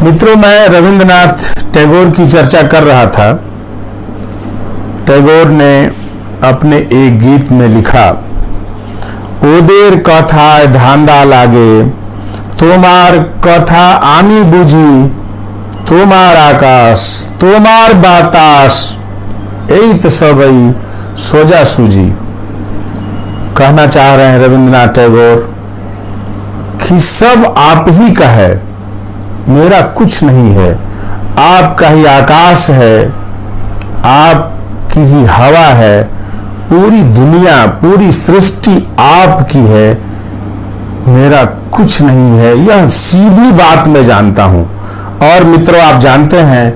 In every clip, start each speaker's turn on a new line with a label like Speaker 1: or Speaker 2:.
Speaker 1: मित्रों, मैं रविंद्रनाथ टैगोर की चर्चा कर रहा था। टैगोर ने अपने एक गीत में लिखा, ओदेर कथाय धांदा लागे, तोमार कथा आमी बुझी, तोमार आकाश तोमार बातास, एत सबई सोजा सूझी। कहना चाह रहे हैं रविंद्रनाथ टैगोर कि सब आप ही का है, मेरा कुछ नहीं है। आपका ही आकाश है, आपकी ही हवा है, पूरी दुनिया पूरी सृष्टि आपकी है, मेरा कुछ नहीं है। यह सीधी बात मैं जानता हूं। और मित्रों, आप जानते हैं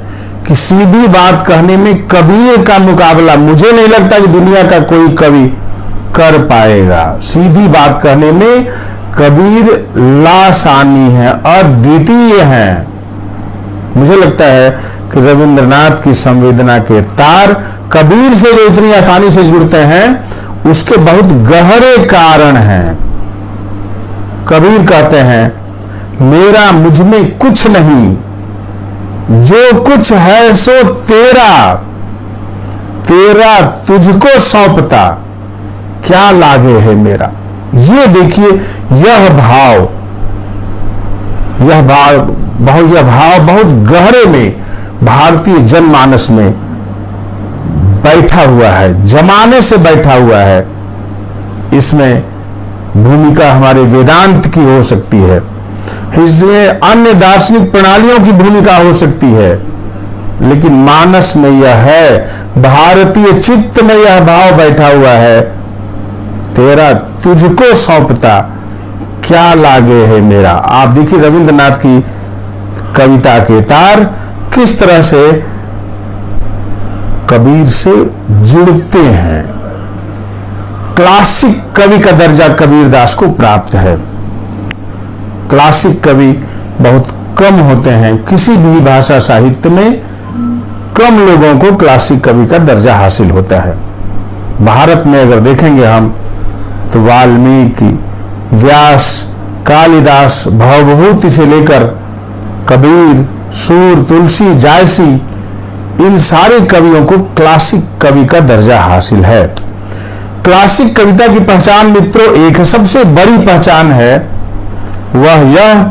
Speaker 1: कि सीधी बात कहने में कबीर का मुकाबला मुझे नहीं लगता कि दुनिया का कोई कवि कर पाएगा। सीधी बात कहने में कबीर लासानी है, अद्वितीय है। मुझे लगता है कि रविंद्रनाथ की संवेदना के तार कबीर से जो इतनी आसानी से जुड़ते हैं, उसके बहुत गहरे कारण हैं। कबीर कहते हैं, मेरा मुझ में कुछ नहीं, जो कुछ है सो तेरा, तेरा तुझको सौंपता, क्या लागे है मेरा। ये देखिए, यह भाव बहुत गहरे में भारतीय जनमानस में बैठा हुआ है, जमाने से बैठा हुआ है। इसमें भूमिका हमारे वेदांत की हो सकती है, इसमें अन्य दार्शनिक प्रणालियों की भूमिका हो सकती है, लेकिन मानस में यह है, भारतीय चित्त में यह भाव बैठा हुआ है, तेरा तुझको सौंपता, क्या लागे है मेरा। आप देखिए रविंद्रनाथ की कविता के तार किस तरह से कबीर से जुड़ते हैं। क्लासिक कवि का दर्जा कबीरदास को प्राप्त है। क्लासिक कवि बहुत कम होते हैं, किसी भी भाषा साहित्य में कम लोगों को क्लासिक कवि का दर्जा हासिल होता है। भारत में अगर देखेंगे हम तो वाल्मीकि, व्यास, कालिदास, भवभूति से लेकर कबीर, सूर, तुलसी, जायसी, इन सारे कवियों को क्लासिक कवि का दर्जा हासिल है। क्लासिक कविता की पहचान मित्रों एक सबसे बड़ी पहचान है, वह यह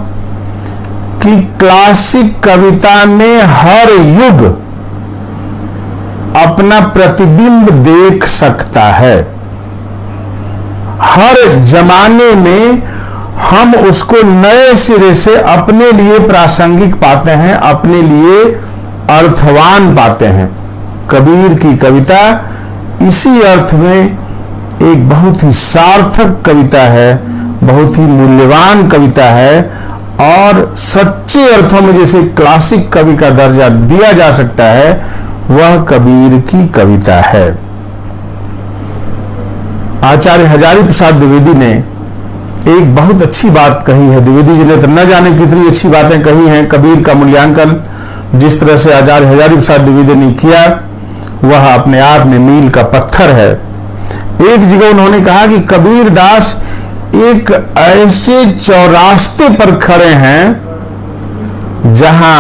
Speaker 1: कि क्लासिक कविता में हर युग अपना प्रतिबिंब देख सकता है। हर जमाने में हम उसको नए सिरे से अपने लिए प्रासंगिक पाते हैं, अपने लिए अर्थवान पाते हैं। कबीर की कविता इसी अर्थ में एक बहुत ही सार्थक कविता है, बहुत ही मूल्यवान कविता है, और सच्चे अर्थों में जैसे क्लासिक कवि का दर्जा दिया जा सकता है, वह कबीर की कविता है। आचार्य हजारी प्रसाद द्विवेदी ने एक बहुत अच्छी बात कही है। द्विवेदी जी ने तो न जाने कितनी अच्छी बातें कही हैं। कबीर का मूल्यांकन जिस तरह से आचार्य हजारी प्रसाद द्विवेदी ने किया, वह अपने आप में मील का पत्थर है। एक जगह उन्होंने कहा कि कबीर दास एक ऐसे चौरास्ते पर खड़े हैं जहां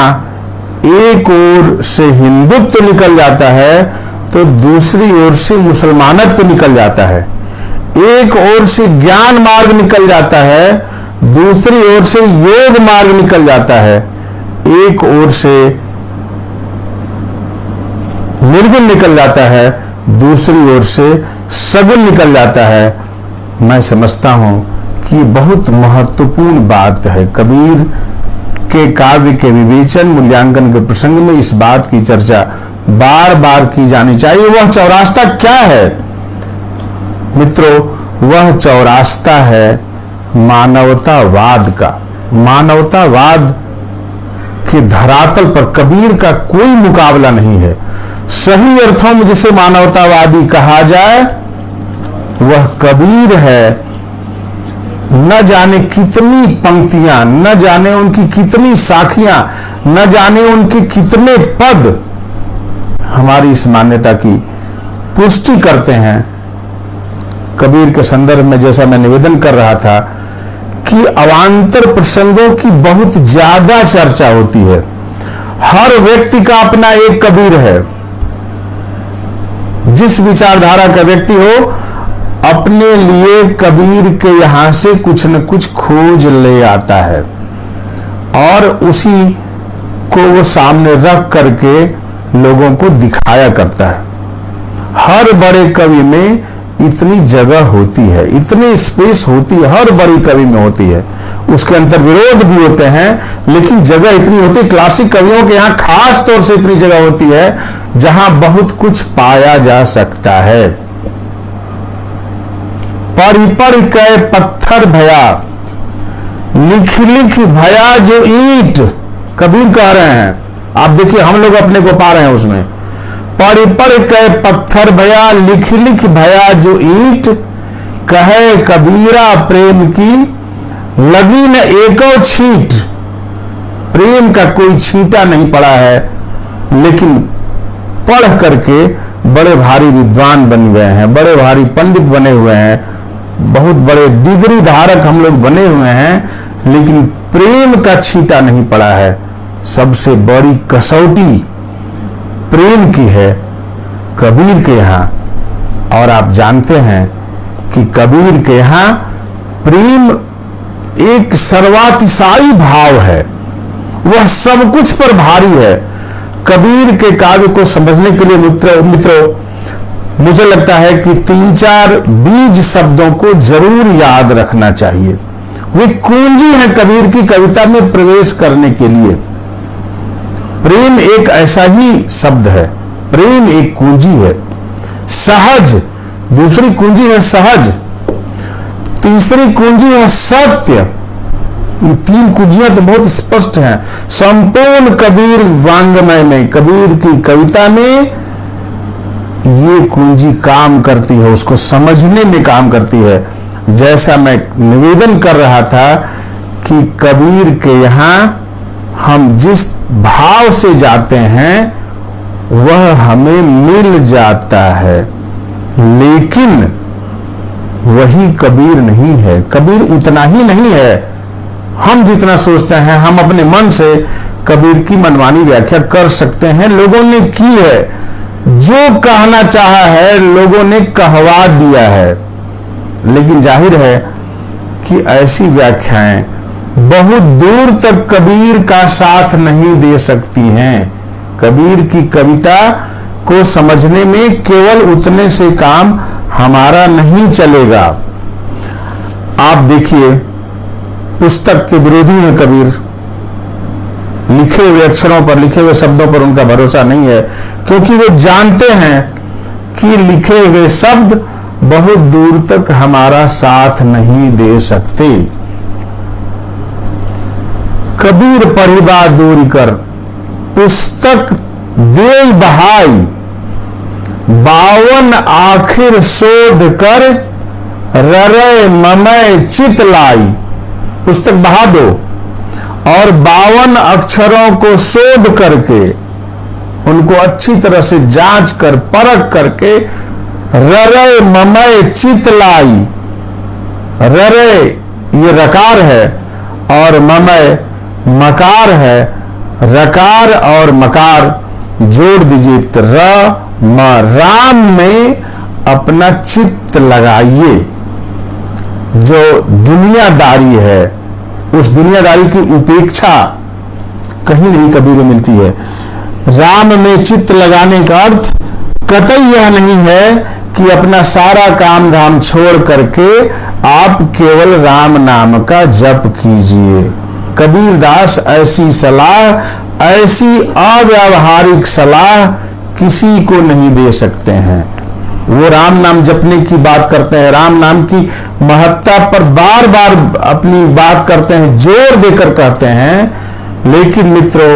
Speaker 1: एक ओर से हिंदुत्व निकल जाता है तो दूसरी ओर से मुसलमानत्व निकल जाता है। एक ओर से ज्ञान मार्ग निकल जाता है, दूसरी ओर से योग मार्ग निकल जाता है। एक ओर से निर्गुण निकल जाता है, दूसरी ओर से सगुण निकल जाता है। मैं समझता हूं कि बहुत महत्वपूर्ण बात है। कबीर के काव्य के विवेचन मूल्यांकन के प्रसंग में इस बात की चर्चा बार बार की जानी चाहिए। वह चौरास्ता क्या है मित्रों? वह चौरास्ता है मानवतावाद का। मानवतावाद के धरातल पर कबीर का कोई मुकाबला नहीं है। सही अर्थों में जिसे मानवतावादी कहा जाए वह कबीर है। न जाने कितनी पंक्तियां, न जाने उनकी कितनी साखियां, न जाने उनके कितने पद हमारी इस मान्यता की पुष्टि करते हैं। कबीर के संदर्भ में जैसा मैं निवेदन कर रहा था कि अवान्तर प्रसंगों की बहुत ज्यादा चर्चा होती है। हर व्यक्ति का अपना एक कबीर है। जिस विचारधारा का व्यक्ति हो, अपने लिए कबीर के यहां से कुछ न कुछ खोज ले आता है और उसी को वो सामने रख करके लोगों को दिखाया करता है। हर बड़े कवि में इतनी जगह होती है, इतनी स्पेस होती है, हर बड़ी कवि में होती है। उसके अंतर विरोध भी होते हैं, लेकिन जगह इतनी होती है। क्लासिक कवियों के यहाँ खास तौर से इतनी जगह होती है जहां बहुत कुछ पाया जा सकता है। पढ़ पढ़ के पत्थर भया, लिख लिख भया जो ईंट, कबीर कह रहे हैं। आप देखिए, हम लोग अपने को पा रहे हैं उसमें। पढ़ पढ़ के पत्थर भया, लिख लिख भया जो ईंट, कहे कबीरा प्रेम की लगी न एको छींट। प्रेम का कोई छींटा नहीं पड़ा है, लेकिन पढ़ करके बड़े भारी विद्वान बन गए हैं, बड़े भारी पंडित बने हुए हैं, बहुत बड़े डिग्री धारक हम लोग बने हुए हैं, लेकिन प्रेम का छींटा नहीं पड़ा है। सबसे बड़ी कसौटी प्रेम की है कबीर के यहाँ। और आप जानते हैं कि कबीर के यहाँ प्रेम एक सर्वातिशायी भाव है, वह सब कुछ पर भारी है। कबीर के काव्य को समझने के लिए मित्रों मुझे लगता है कि 3-4 बीज शब्दों को जरूर याद रखना चाहिए। वे कुंजी है कबीर की कविता में प्रवेश करने के लिए। प्रेम एक ऐसा ही शब्द है, प्रेम एक कुंजी है। सहज दूसरी कुंजी है, सहज तीसरी कुंजी है, सत्य। ये 3 कुंजियां तो बहुत स्पष्ट हैं संपूर्ण कबीर वांग्मय में, कबीर की कविता में ये कुंजी काम करती है, उसको समझने में काम करती है। जैसा मैं निवेदन कर रहा था कि कबीर के यहाँ हम जिस भाव से जाते हैं वह हमें मिल जाता है, लेकिन वही कबीर नहीं है। कबीर उतना ही नहीं है हम जितना सोचते हैं। हम अपने मन से कबीर की मनमानी व्याख्या कर सकते हैं, लोगों ने की है, जो कहना चाहा है लोगों ने कहवा दिया है, लेकिन जाहिर है कि ऐसी व्याख्याएं बहुत दूर तक कबीर का साथ नहीं दे सकती हैं। कबीर की कविता को समझने में केवल उतने से काम हमारा नहीं चलेगा। आप देखिए, पुस्तक के विरोधी में कबीर, लिखे हुए अक्षरों पर, लिखे हुए शब्दों पर उनका भरोसा नहीं है, क्योंकि वे जानते हैं कि लिखे हुए शब्द बहुत दूर तक हमारा साथ नहीं दे सकते। कबीर पढ़िबा दूर कर, पुस्तक दे बहाई, 52 आखिर शोध कर, ररे ममय चित लाई। पुस्तक बहा दो और 52 अक्षरों को शोध करके, उनको अच्छी तरह से जांच कर परख करके, ररे ममय चित लाई। ररे ये रकार है और ममय मकार है। रकार और मकार जोड़ दीजिए तो र म, राम में अपना चित्त लगाइए। जो दुनियादारी है, उस दुनियादारी की उपेक्षा कहीं नहीं कबीर में मिलती है। राम में चित्त लगाने का अर्थ कतई यह नहीं है कि अपना सारा काम धाम छोड़ करके आप केवल राम नाम का जप कीजिए। कबीरदास ऐसी सलाह, ऐसी अव्यावहारिक सलाह किसी को नहीं दे सकते हैं। वो राम नाम जपने की बात करते हैं, राम नाम की महत्ता पर बार बार अपनी बात करते हैं, जोर देकर कहते हैं। लेकिन मित्रों,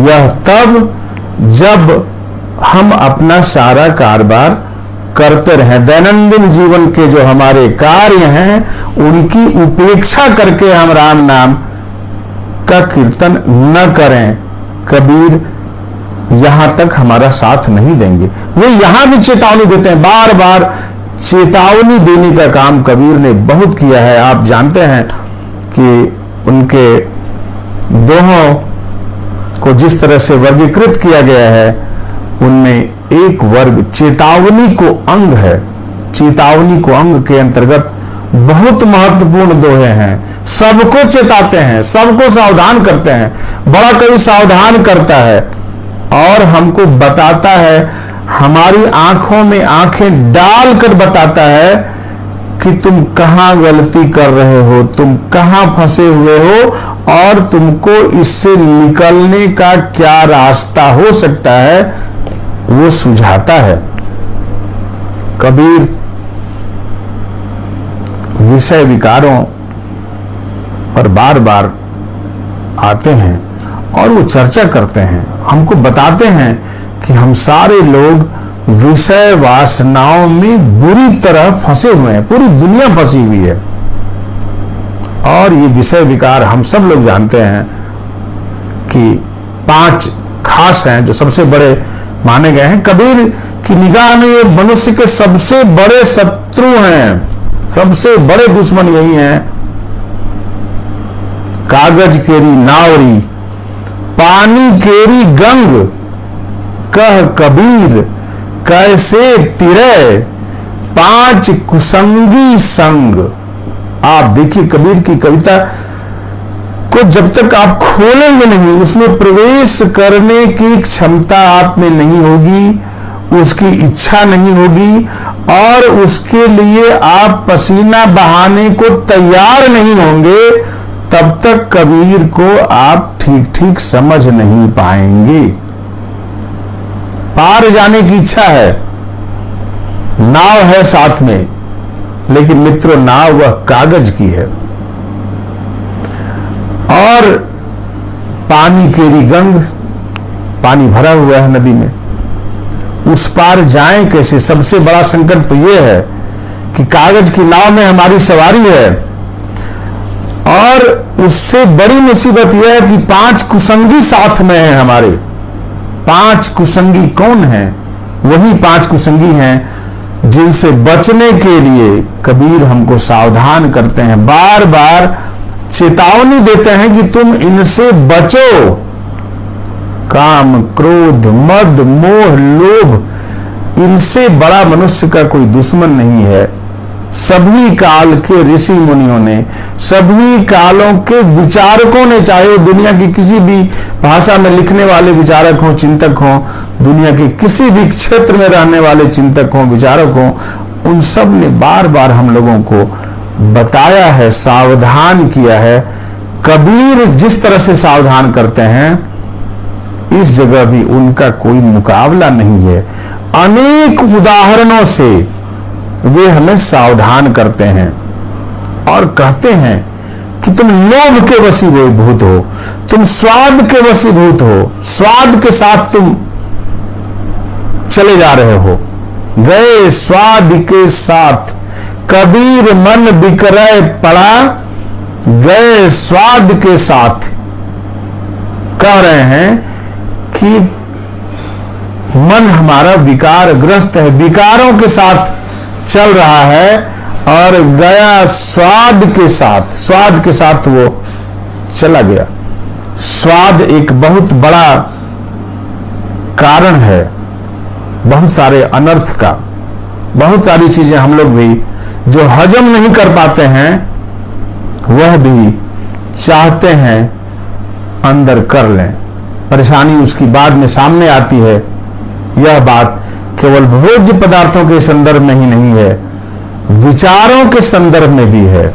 Speaker 1: यह तब जब हम अपना सारा कारोबार करते रहें, दैनंदिन जीवन के जो हमारे कार्य हैं उनकी उपेक्षा करके हम राम नाम का कीर्तन न करें। कबीर यहां तक हमारा साथ नहीं देंगे। वो यहां भी चेतावनी देते हैं, बार बार चेतावनी देने का काम कबीर ने बहुत किया है। आप जानते हैं कि उनके दोहों को जिस तरह से वर्गीकृत किया गया है, उनमें एक वर्ग चेतावनी को अंग है। चेतावनी को अंग के अंतर्गत बहुत महत्वपूर्ण दोहे हैं। सबको चेताते हैं, सबको सावधान करते हैं। बड़ा कवि सावधान करता है और हमको बताता है, हमारी आंखों में आंखें डालकर बताता है कि तुम कहां गलती कर रहे हो, तुम कहां फंसे हुए हो और तुमको इससे निकलने का क्या रास्ता हो सकता है, वो सुझाता है। कबीर विषय विकारों पर बार बार आते हैं और वो चर्चा करते हैं, हमको बताते हैं कि हम सारे लोग विषय वासनाओं में बुरी तरह फंसे हुए हैं, पूरी दुनिया फंसी हुई है। और ये विषय विकार हम सब लोग जानते हैं कि 5 खास हैं जो सबसे बड़े माने गए हैं। कबीर की निगाह में ये मनुष्य के सबसे बड़े शत्रु हैं, सबसे बड़े दुश्मन यही हैं। कागज केरी नावरी, पानी केरी गंग, कह कबीर कैसे तिरे, 5 कुसंगी संग। आप देखिए कबीर की कविता को जब तक आप खोलेंगे नहीं, उसमें प्रवेश करने की क्षमता आप में नहीं होगी, उसकी इच्छा नहीं होगी और उसके लिए आप पसीना बहाने को तैयार नहीं होंगे, तब तक कबीर को आप ठीक ठीक समझ नहीं पाएंगे। पार जाने की इच्छा है, नाव है साथ में, लेकिन मित्रों नाव वह कागज की है। और पानी केरी गंग, पानी भरा हुआ है नदी में, उस पार जाएं कैसे? सबसे बड़ा संकट तो यह है कि कागज की नाव में हमारी सवारी है और उससे बड़ी मुसीबत यह है कि 5 कुसंगी साथ में हैं हमारे। 5 कुसंगी कौन हैं? वही 5 कुसंगी हैं जिनसे बचने के लिए कबीर हमको सावधान करते हैं, बार बार चेतावनी देते हैं कि तुम इनसे बचो। काम, क्रोध, मद, मोह, लोभ, इनसे बड़ा मनुष्य का कोई दुश्मन नहीं है। सभी काल के ऋषि मुनियों ने, सभी कालों के विचारकों ने, चाहे वो दुनिया की किसी भी भाषा में लिखने वाले विचारक हों, चिंतक हों, दुनिया के किसी भी क्षेत्र में रहने वाले चिंतक हों, विचारक हों, उन सब ने बार बार हम लोगों को बताया है, सावधान किया है। कबीर जिस तरह से सावधान करते हैं, इस जगह भी उनका कोई मुकाबला नहीं है। अनेक उदाहरणों से वे हमें सावधान करते हैं और कहते हैं कि तुम लोभ के वशीभूत हो, तुम स्वाद के वशीभूत हो, स्वाद के साथ तुम चले जा रहे हो। गए स्वाद के साथ कबीर मन बिकरय पड़ा, गए स्वाद के साथ। कह रहे हैं कि मन हमारा विकारग्रस्त है, विकारों के साथ चल रहा है और गया स्वाद के साथ, स्वाद के साथ वो चला गया। स्वाद एक बहुत बड़ा कारण है बहुत सारे अनर्थ का। बहुत सारी चीजें हम लोग भी जो हजम नहीं कर पाते हैं, वह भी चाहते हैं अंदर कर लें। परेशानी उसकी बाद में सामने आती है। यह बात केवल भोज्य पदार्थों के संदर्भ में ही नहीं है, विचारों के संदर्भ में भी है।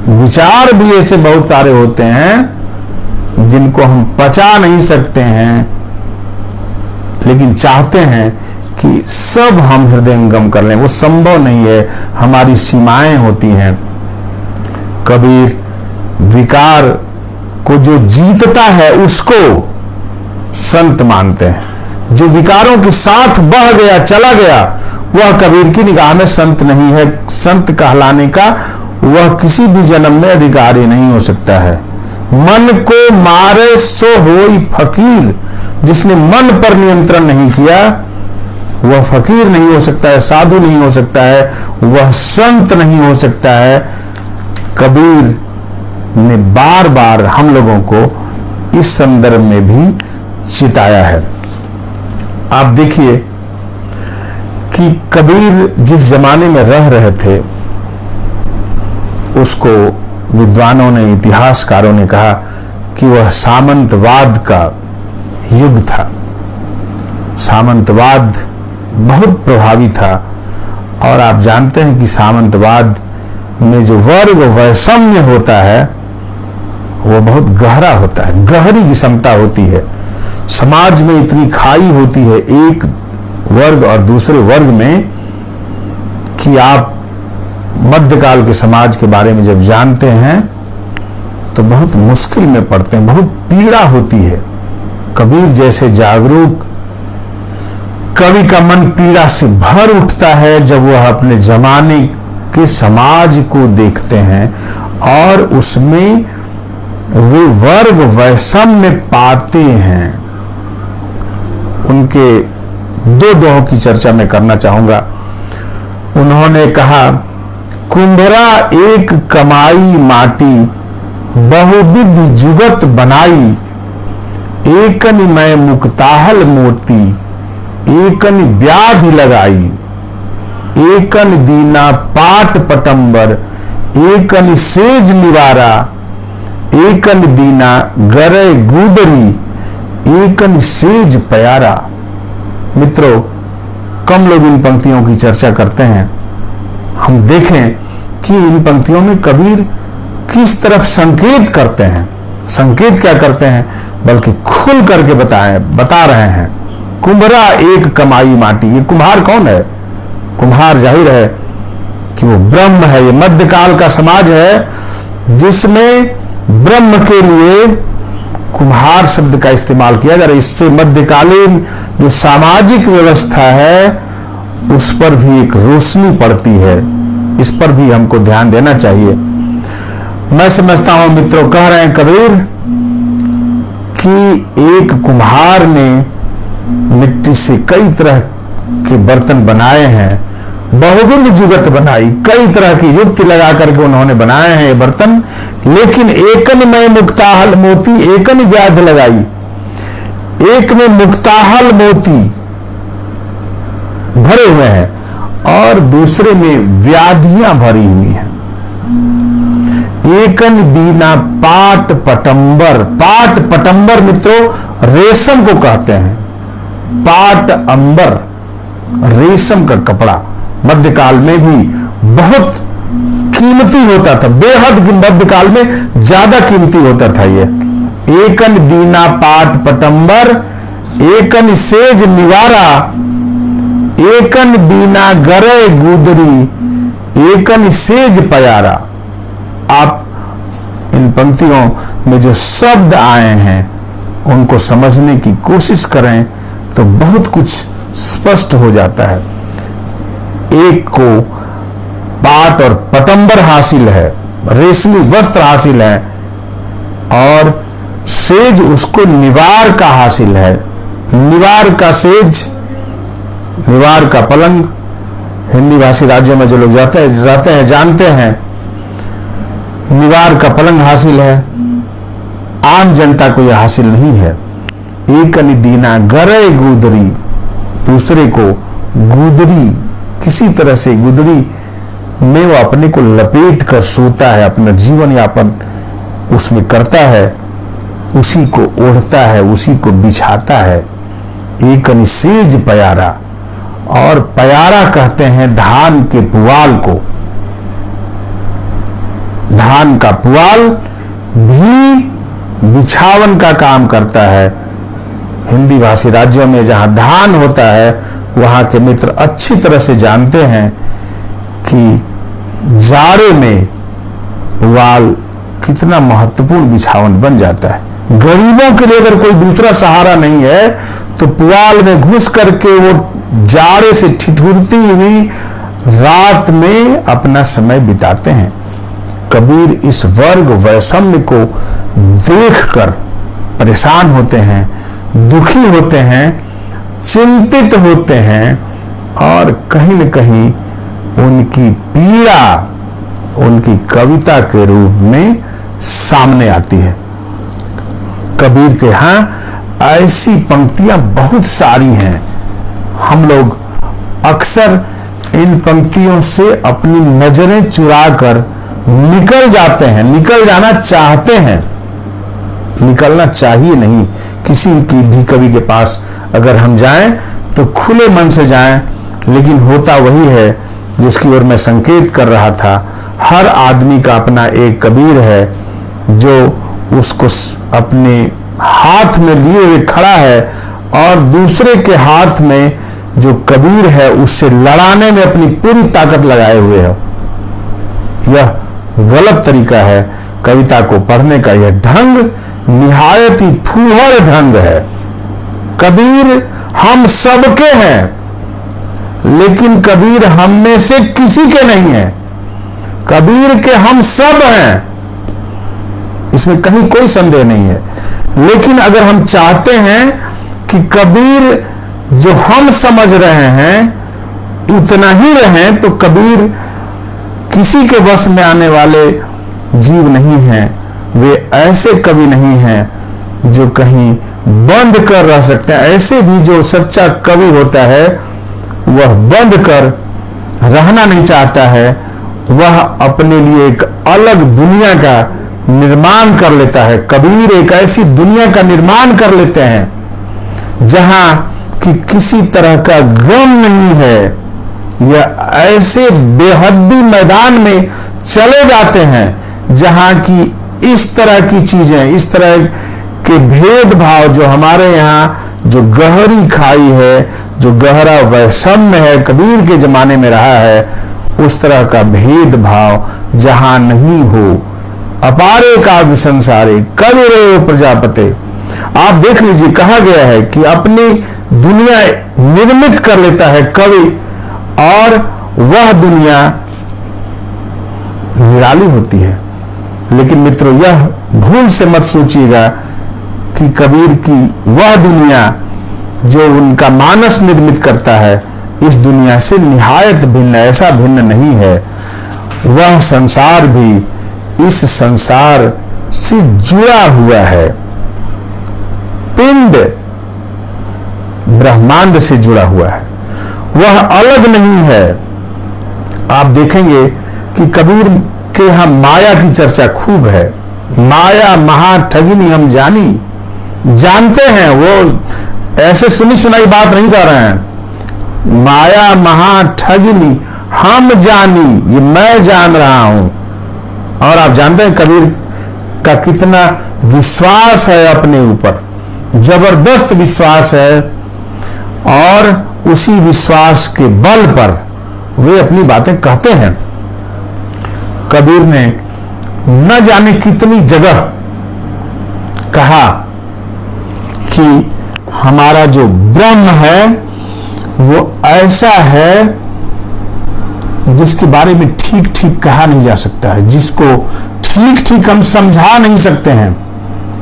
Speaker 1: विचार भी ऐसे बहुत सारे होते हैं जिनको हम पचा नहीं सकते हैं, लेकिन चाहते हैं कि सब हम हृदयंगम कर लें। वो संभव नहीं है, हमारी सीमाएं होती हैं। कबीर विकार को जो जीतता है उसको संत मानते हैं। जो विकारों के साथ बह गया, चला गया, वह कबीर की निगाह में संत नहीं है। संत कहलाने का वह किसी भी जन्म में अधिकारी नहीं हो सकता है। मन को मारे सो होई फकीर, जिसने मन पर नियंत्रण नहीं किया वह फकीर नहीं हो सकता है, साधु नहीं हो सकता है, वह संत नहीं हो सकता है। कबीर ने बार बार हम लोगों को इस संदर्भ में भी चिताया है। आप देखिए कि कबीर जिस जमाने में रह रहे थे उसको विद्वानों ने, इतिहासकारों ने कहा कि वह सामंतवाद का युग था। सामंतवाद बहुत प्रभावी था और आप जानते हैं कि सामंतवाद में जो वर्ग वैषम्य होता है वो बहुत गहरा होता है, गहरी विषमता होती है। समाज में इतनी खाई होती है एक वर्ग और दूसरे वर्ग में कि आप मध्यकाल के समाज के बारे में जब जानते हैं तो बहुत मुश्किल में पड़ते हैं, बहुत पीड़ा होती है। कबीर जैसे जागरूक कवि का मन पीड़ा से भर उठता है जब वह अपने जमाने के समाज को देखते हैं और उसमें वे वर्ग वैषम्य पाते हैं। उनके दो दोहों की चर्चा मैं करना चाहूंगा। उन्होंने कहा, कुंभरा एक कमाई माटी, बहुविध जुगत बनाई, एकन मैं मुक्ताहल मोती, एकन व्याधि लगाई, एकन दीना पाट पटंबर, एकन सेज निवारा, एकन दीना गरे गुदरी, एकन सेज प्यारा। मित्रों, कम लोग इन पंक्तियों की चर्चा करते हैं। हम देखें कि इन पंक्तियों में कबीर किस तरफ संकेत करते हैं। संकेत क्या करते हैं, बल्कि खुल करके बता रहे हैं। कुंभरा एक कमाई माटी। ये कुम्हार कौन है? कुम्हार जाहिर है कि वो ब्रह्म है। ये मध्यकाल का समाज है जिसमें ब्रह्म के लिए कुम्हार शब्द का इस्तेमाल किया जा रहा है। इससे मध्यकालीन जो सामाजिक व्यवस्था है उस पर भी एक रोशनी पड़ती है। इस पर भी हमको ध्यान देना चाहिए। मैं समझता हूं मित्रों, कह रहे हैं कबीर कि एक कुम्हार ने मिट्टी से कई तरह के बर्तन बनाए हैं, बहुविध जुगत बनाई, कई तरह की युक्ति लगा करके उन्होंने बनाए हैं ये बर्तन। लेकिन एकन में मुक्ताहल मोती, एकन व्याध लगाई। एक में मुक्ताहल मोती भरे हुए हैं और दूसरे में व्याधियां भरी हुई हैं। एकन दीना पाट पटंबर। पाट पटंबर मित्रों रेशम को कहते हैं। पाट अंबर रेशम का कपड़ा मध्यकाल में भी बहुत कीमती होता था, बेहद मध्यकाल में ज्यादा कीमती होता था ये। एकन दीना पाट पटंबर, एकन सेज निवारा, एकन दीना गरे गुदरी, एकन सेज प्यारा। आप इन पंक्तियों में जो शब्द आए हैं उनको समझने की कोशिश करें तो बहुत कुछ स्पष्ट हो जाता है। एक को पाट और पटंबर हासिल है, रेशमी वस्त्र हासिल है, और सेज उसको निवार का हासिल है। निवार का सेज, निवार का पलंग, हिंदी भाषी राज्यों में जो लोग रहते हैं जानते हैं, निवार का पलंग हासिल है। आम जनता को यह हासिल नहीं है। एक दीना गरे गुदरी, दूसरे को गुदरी, किसी तरह से गुदरी में वो अपने को लपेट कर सोता है, अपना जीवन यापन उसमें करता है, उसी को ओढ़ता है, उसी को बिछाता है। एक सेज प्यारा, और प्यारा कहते हैं धान के पुआल को। धान का पुआल भी बिछावन का काम करता है। हिंदी भाषी राज्यों में जहां धान होता है वहां के मित्र अच्छी तरह से जानते हैं कि जाड़े में पुआल कितना महत्वपूर्ण बिछावन बन जाता है। गरीबों के लिए अगर कोई दूसरा सहारा नहीं है तो पुआल में घुस करके वो जाड़े से ठिठुरती हुई रात में अपना समय बिताते हैं। कबीर इस वर्ग वैषम्य को देखकर परेशान होते हैं, दुखी होते हैं, चिंतित होते हैं और कहीं न कहीं उनकी पीड़ा उनकी कविता के रूप में सामने आती है। कबीर के यहाँ ऐसी पंक्तियां बहुत सारी हैं। हम लोग अक्सर इन पंक्तियों से अपनी नजरें चुराकर निकल जाते हैं, निकल जाना चाहते हैं। निकलना चाहिए नहीं। किसी की भी कवि के पास अगर हम जाएं तो खुले मन से जाएं, लेकिन होता वही है जिसकी ओर मैं संकेत कर रहा था। हर आदमी का अपना एक कबीर है जो उसको अपने हाथ में लिए हुए खड़ा है और दूसरे के हाथ में जो कबीर है उससे लड़ाने में अपनी पूरी ताकत लगाए हुए है। यह गलत तरीका है। कविता को पढ़ने का यह ढंग निहायत ही फूहड़ ढंग है। कबीर हम सबके हैं, लेकिन कबीर हम में से किसी के नहीं है। कबीर के हम सब हैं, इसमें कहीं कोई संदेह नहीं है। लेकिन अगर हम चाहते हैं कि कबीर जो हम समझ रहे हैं उतना ही रहें, तो कबीर किसी के वश में आने वाले जीव नहीं हैं। वे ऐसे कवि नहीं हैं जो कहीं बंद कर रह सकते हैं। ऐसे भी जो सच्चा कवि होता है वह बंद कर रहना नहीं चाहता है। वह अपने लिए एक अलग दुनिया का निर्माण कर लेता है। कबीर एक ऐसी दुनिया का निर्माण कर लेते हैं जहां कि किसी तरह का गम नहीं है। यह ऐसे बेहद्दी मैदान में चले जाते हैं जहां की इस तरह की चीजें, इस तरह के भेदभाव जो हमारे यहाँ जो गहरी खाई है, जो गहरा वैषम्य है कबीर के जमाने में रहा है, उस तरह का भेदभाव जहां नहीं हो। अपारे काव्य संसारे कबीरे प्रजापते। आप देख लीजिए, कहा गया है कि अपनी दुनिया निर्मित कर लेता है कवि और वह दुनिया निराली होती है। लेकिन मित्रों, यह भूल से मत सोचिएगा कि कबीर की वह दुनिया जो उनका मानस निर्मित करता है इस दुनिया से निहायत भिन्न, ऐसा भिन्न नहीं है। वह संसार भी इस संसार से जुड़ा हुआ है। पिंड ब्रह्मांड से जुड़ा हुआ है, वह अलग नहीं है। आप देखेंगे कि कबीर के यहां माया की चर्चा खूब है। माया महा ठगिनी हम जानी, जानते हैं, वो ऐसे सुनी सुनाई बात नहीं कर रहे हैं। माया महा ठगिनी हम जानी, ये मैं जान रहा हूं। और आप जानते हैं कबीर का कितना विश्वास है अपने ऊपर, जबरदस्त विश्वास है। और उसी विश्वास के बल पर वे अपनी बातें कहते हैं। कबीर ने न जाने कितनी जगह कहा कि हमारा जो ब्रह्म है वो ऐसा है जिसके बारे में ठीक ठीक कहा नहीं जा सकता है, जिसको ठीक ठीक हम समझा नहीं सकते हैं।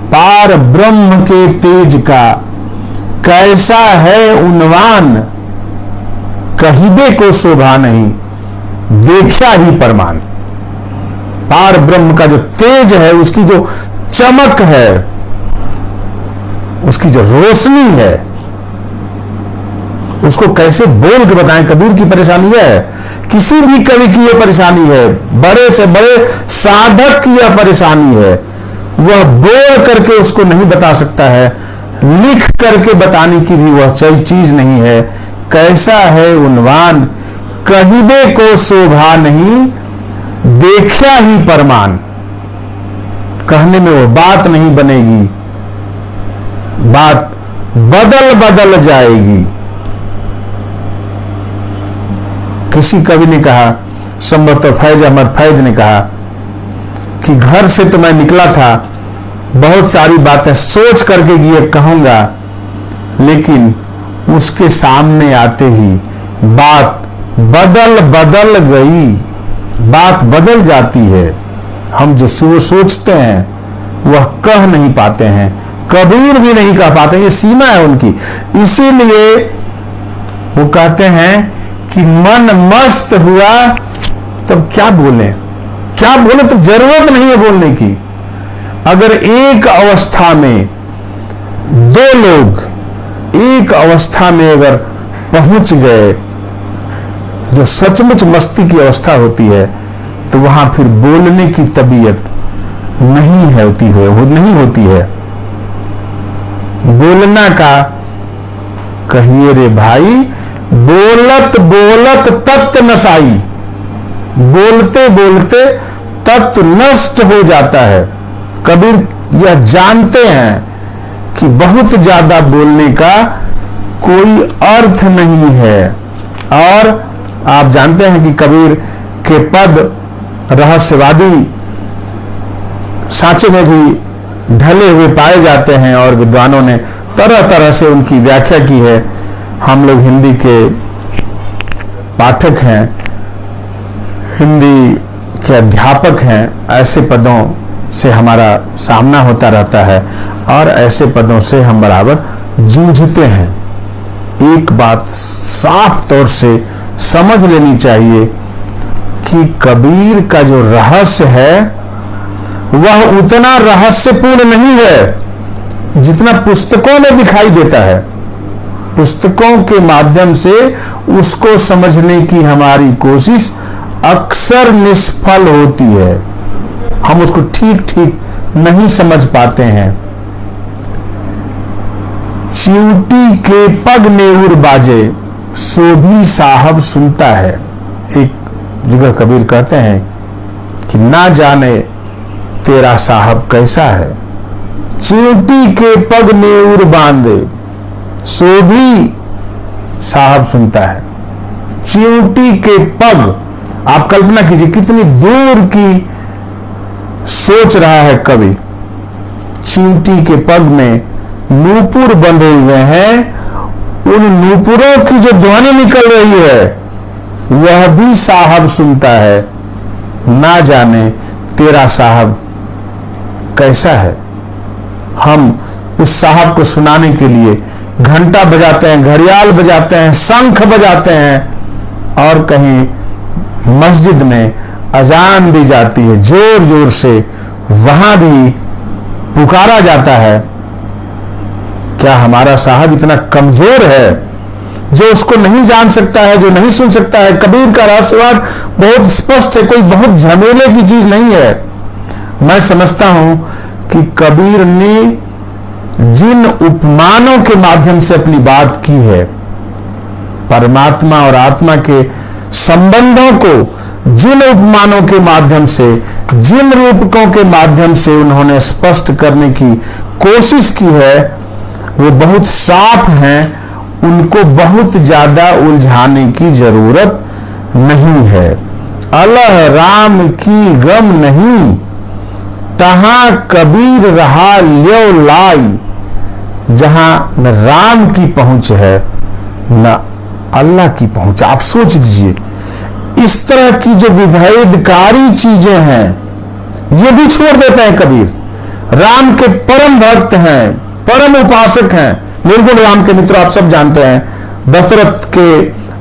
Speaker 1: पार ब्रह्म के तेज का कैसा है उन्वान, कहिबे को शोभा नहीं, देखा ही परमान। पार ब्रह्म का जो तेज है, उसकी जो चमक है, उसकी जो रोशनी है, उसको कैसे बोल के बताएं। कबीर की परेशानी है, किसी भी कवि की यह परेशानी है, बड़े से बड़े साधक की यह परेशानी है। वह बोल करके उसको नहीं बता सकता है, लिख करके बताने की भी वह चीज नहीं है। कैसा है उन्वान, कहिबे को शोभा नहीं, देखा ही परमान। कहने में वो बात नहीं बनेगी, बात बदल बदल जाएगी। किसी कवि ने कहा, संभवतः फैज अहमद फैज ने कहा कि घर से तो मैं निकला था, बहुत सारी बातें सोच करके ये कहूंगा, लेकिन उसके सामने आते ही बात बदल बदल गई। बात बदल जाती है। हम जो सोचते हैं वह कह नहीं पाते हैं, कबीर भी नहीं कह पाते, ये सीमा है उनकी। इसीलिए वो कहते हैं कि मन मस्त हुआ तब क्या बोले, क्या बोले, तो जरूरत नहीं है बोलने की। अगर एक अवस्था में दो लोग एक अवस्था में अगर पहुंच गए, जो सचमुच मस्ती की अवस्था होती है, तो वहां फिर बोलने की तबीयत नहीं होती है, वो नहीं होती है। बोलना का कहिए रे भाई, बोलत बोलत तत्व नसाई, बोलते बोलते तत्व नष्ट हो जाता है। कबीर यह जानते हैं कि बहुत ज्यादा बोलने का कोई अर्थ नहीं है। और आप जानते हैं कि कबीर के पद रहस्यवादी सांचे में भी ढले हुए पाए जाते हैं और विद्वानों ने तरह तरह से उनकी व्याख्या की है। हम लोग हिंदी के पाठक हैं, हिंदी के अध्यापक हैं, ऐसे पदों से हमारा सामना होता रहता है और ऐसे पदों से हम बराबर जूझते हैं। एक बात साफ तौर से समझ लेनी चाहिए कि कबीर का जो रहस्य है वह उतना रहस्यपूर्ण नहीं है जितना पुस्तकों में दिखाई देता है। पुस्तकों के माध्यम से उसको समझने की हमारी कोशिश अक्सर निष्फल होती है, हम उसको ठीक ठीक नहीं समझ पाते हैं। चिंटी के पग नेउर बाजे सो भी साहब सुनता है। एक जगह कबीर कहते हैं कि ना जाने तेरा साहब कैसा है। चिंटी के पग नेउर बांधे सो भी साहब सुनता है। चिंटी के पग, आप कल्पना कीजिए कितनी दूर की सोच रहा है कवि। चींटी के पग में नूपुर बंधे हुए हैं, उन नूपुरों की जो ध्वनि निकल रही है वह भी साहब सुनता है। ना जाने तेरा साहब कैसा है। हम उस साहब को सुनाने के लिए घंटा बजाते हैं, घड़ियाल बजाते हैं, शंख बजाते हैं और कहीं मस्जिद में अजान दी जाती है, जोर जोर से वहां भी पुकारा जाता है। क्या हमारा साहब इतना कमजोर है जो उसको नहीं जान सकता है, जो नहीं सुन सकता है? कबीर का रहस्यवाद बहुत स्पष्ट है, कोई बहुत झमेले की चीज नहीं है। मैं समझता हूं कि कबीर ने जिन उपमानों के माध्यम से अपनी बात की है, परमात्मा और आत्मा के संबंधों को जिन उपमानों के माध्यम से, जिन रूपकों के माध्यम से उन्होंने स्पष्ट करने की कोशिश की है, वो बहुत साफ हैं। उनको बहुत ज्यादा उलझाने की जरूरत नहीं है। अलह राम की गम नहीं, तहां कबीर रहा ल्यो लाई। जहां न राम की पहुंच है न अल्लाह की पहुंच। आप सोच लीजिए, इस तरह की जो विभेदकारी चीजें हैं ये भी छोड़ देते हैं कबीर। राम के परम भक्त हैं, परम उपासक हैं, निर्गुण राम के मित्र आप सब जानते हैं। दशरथ के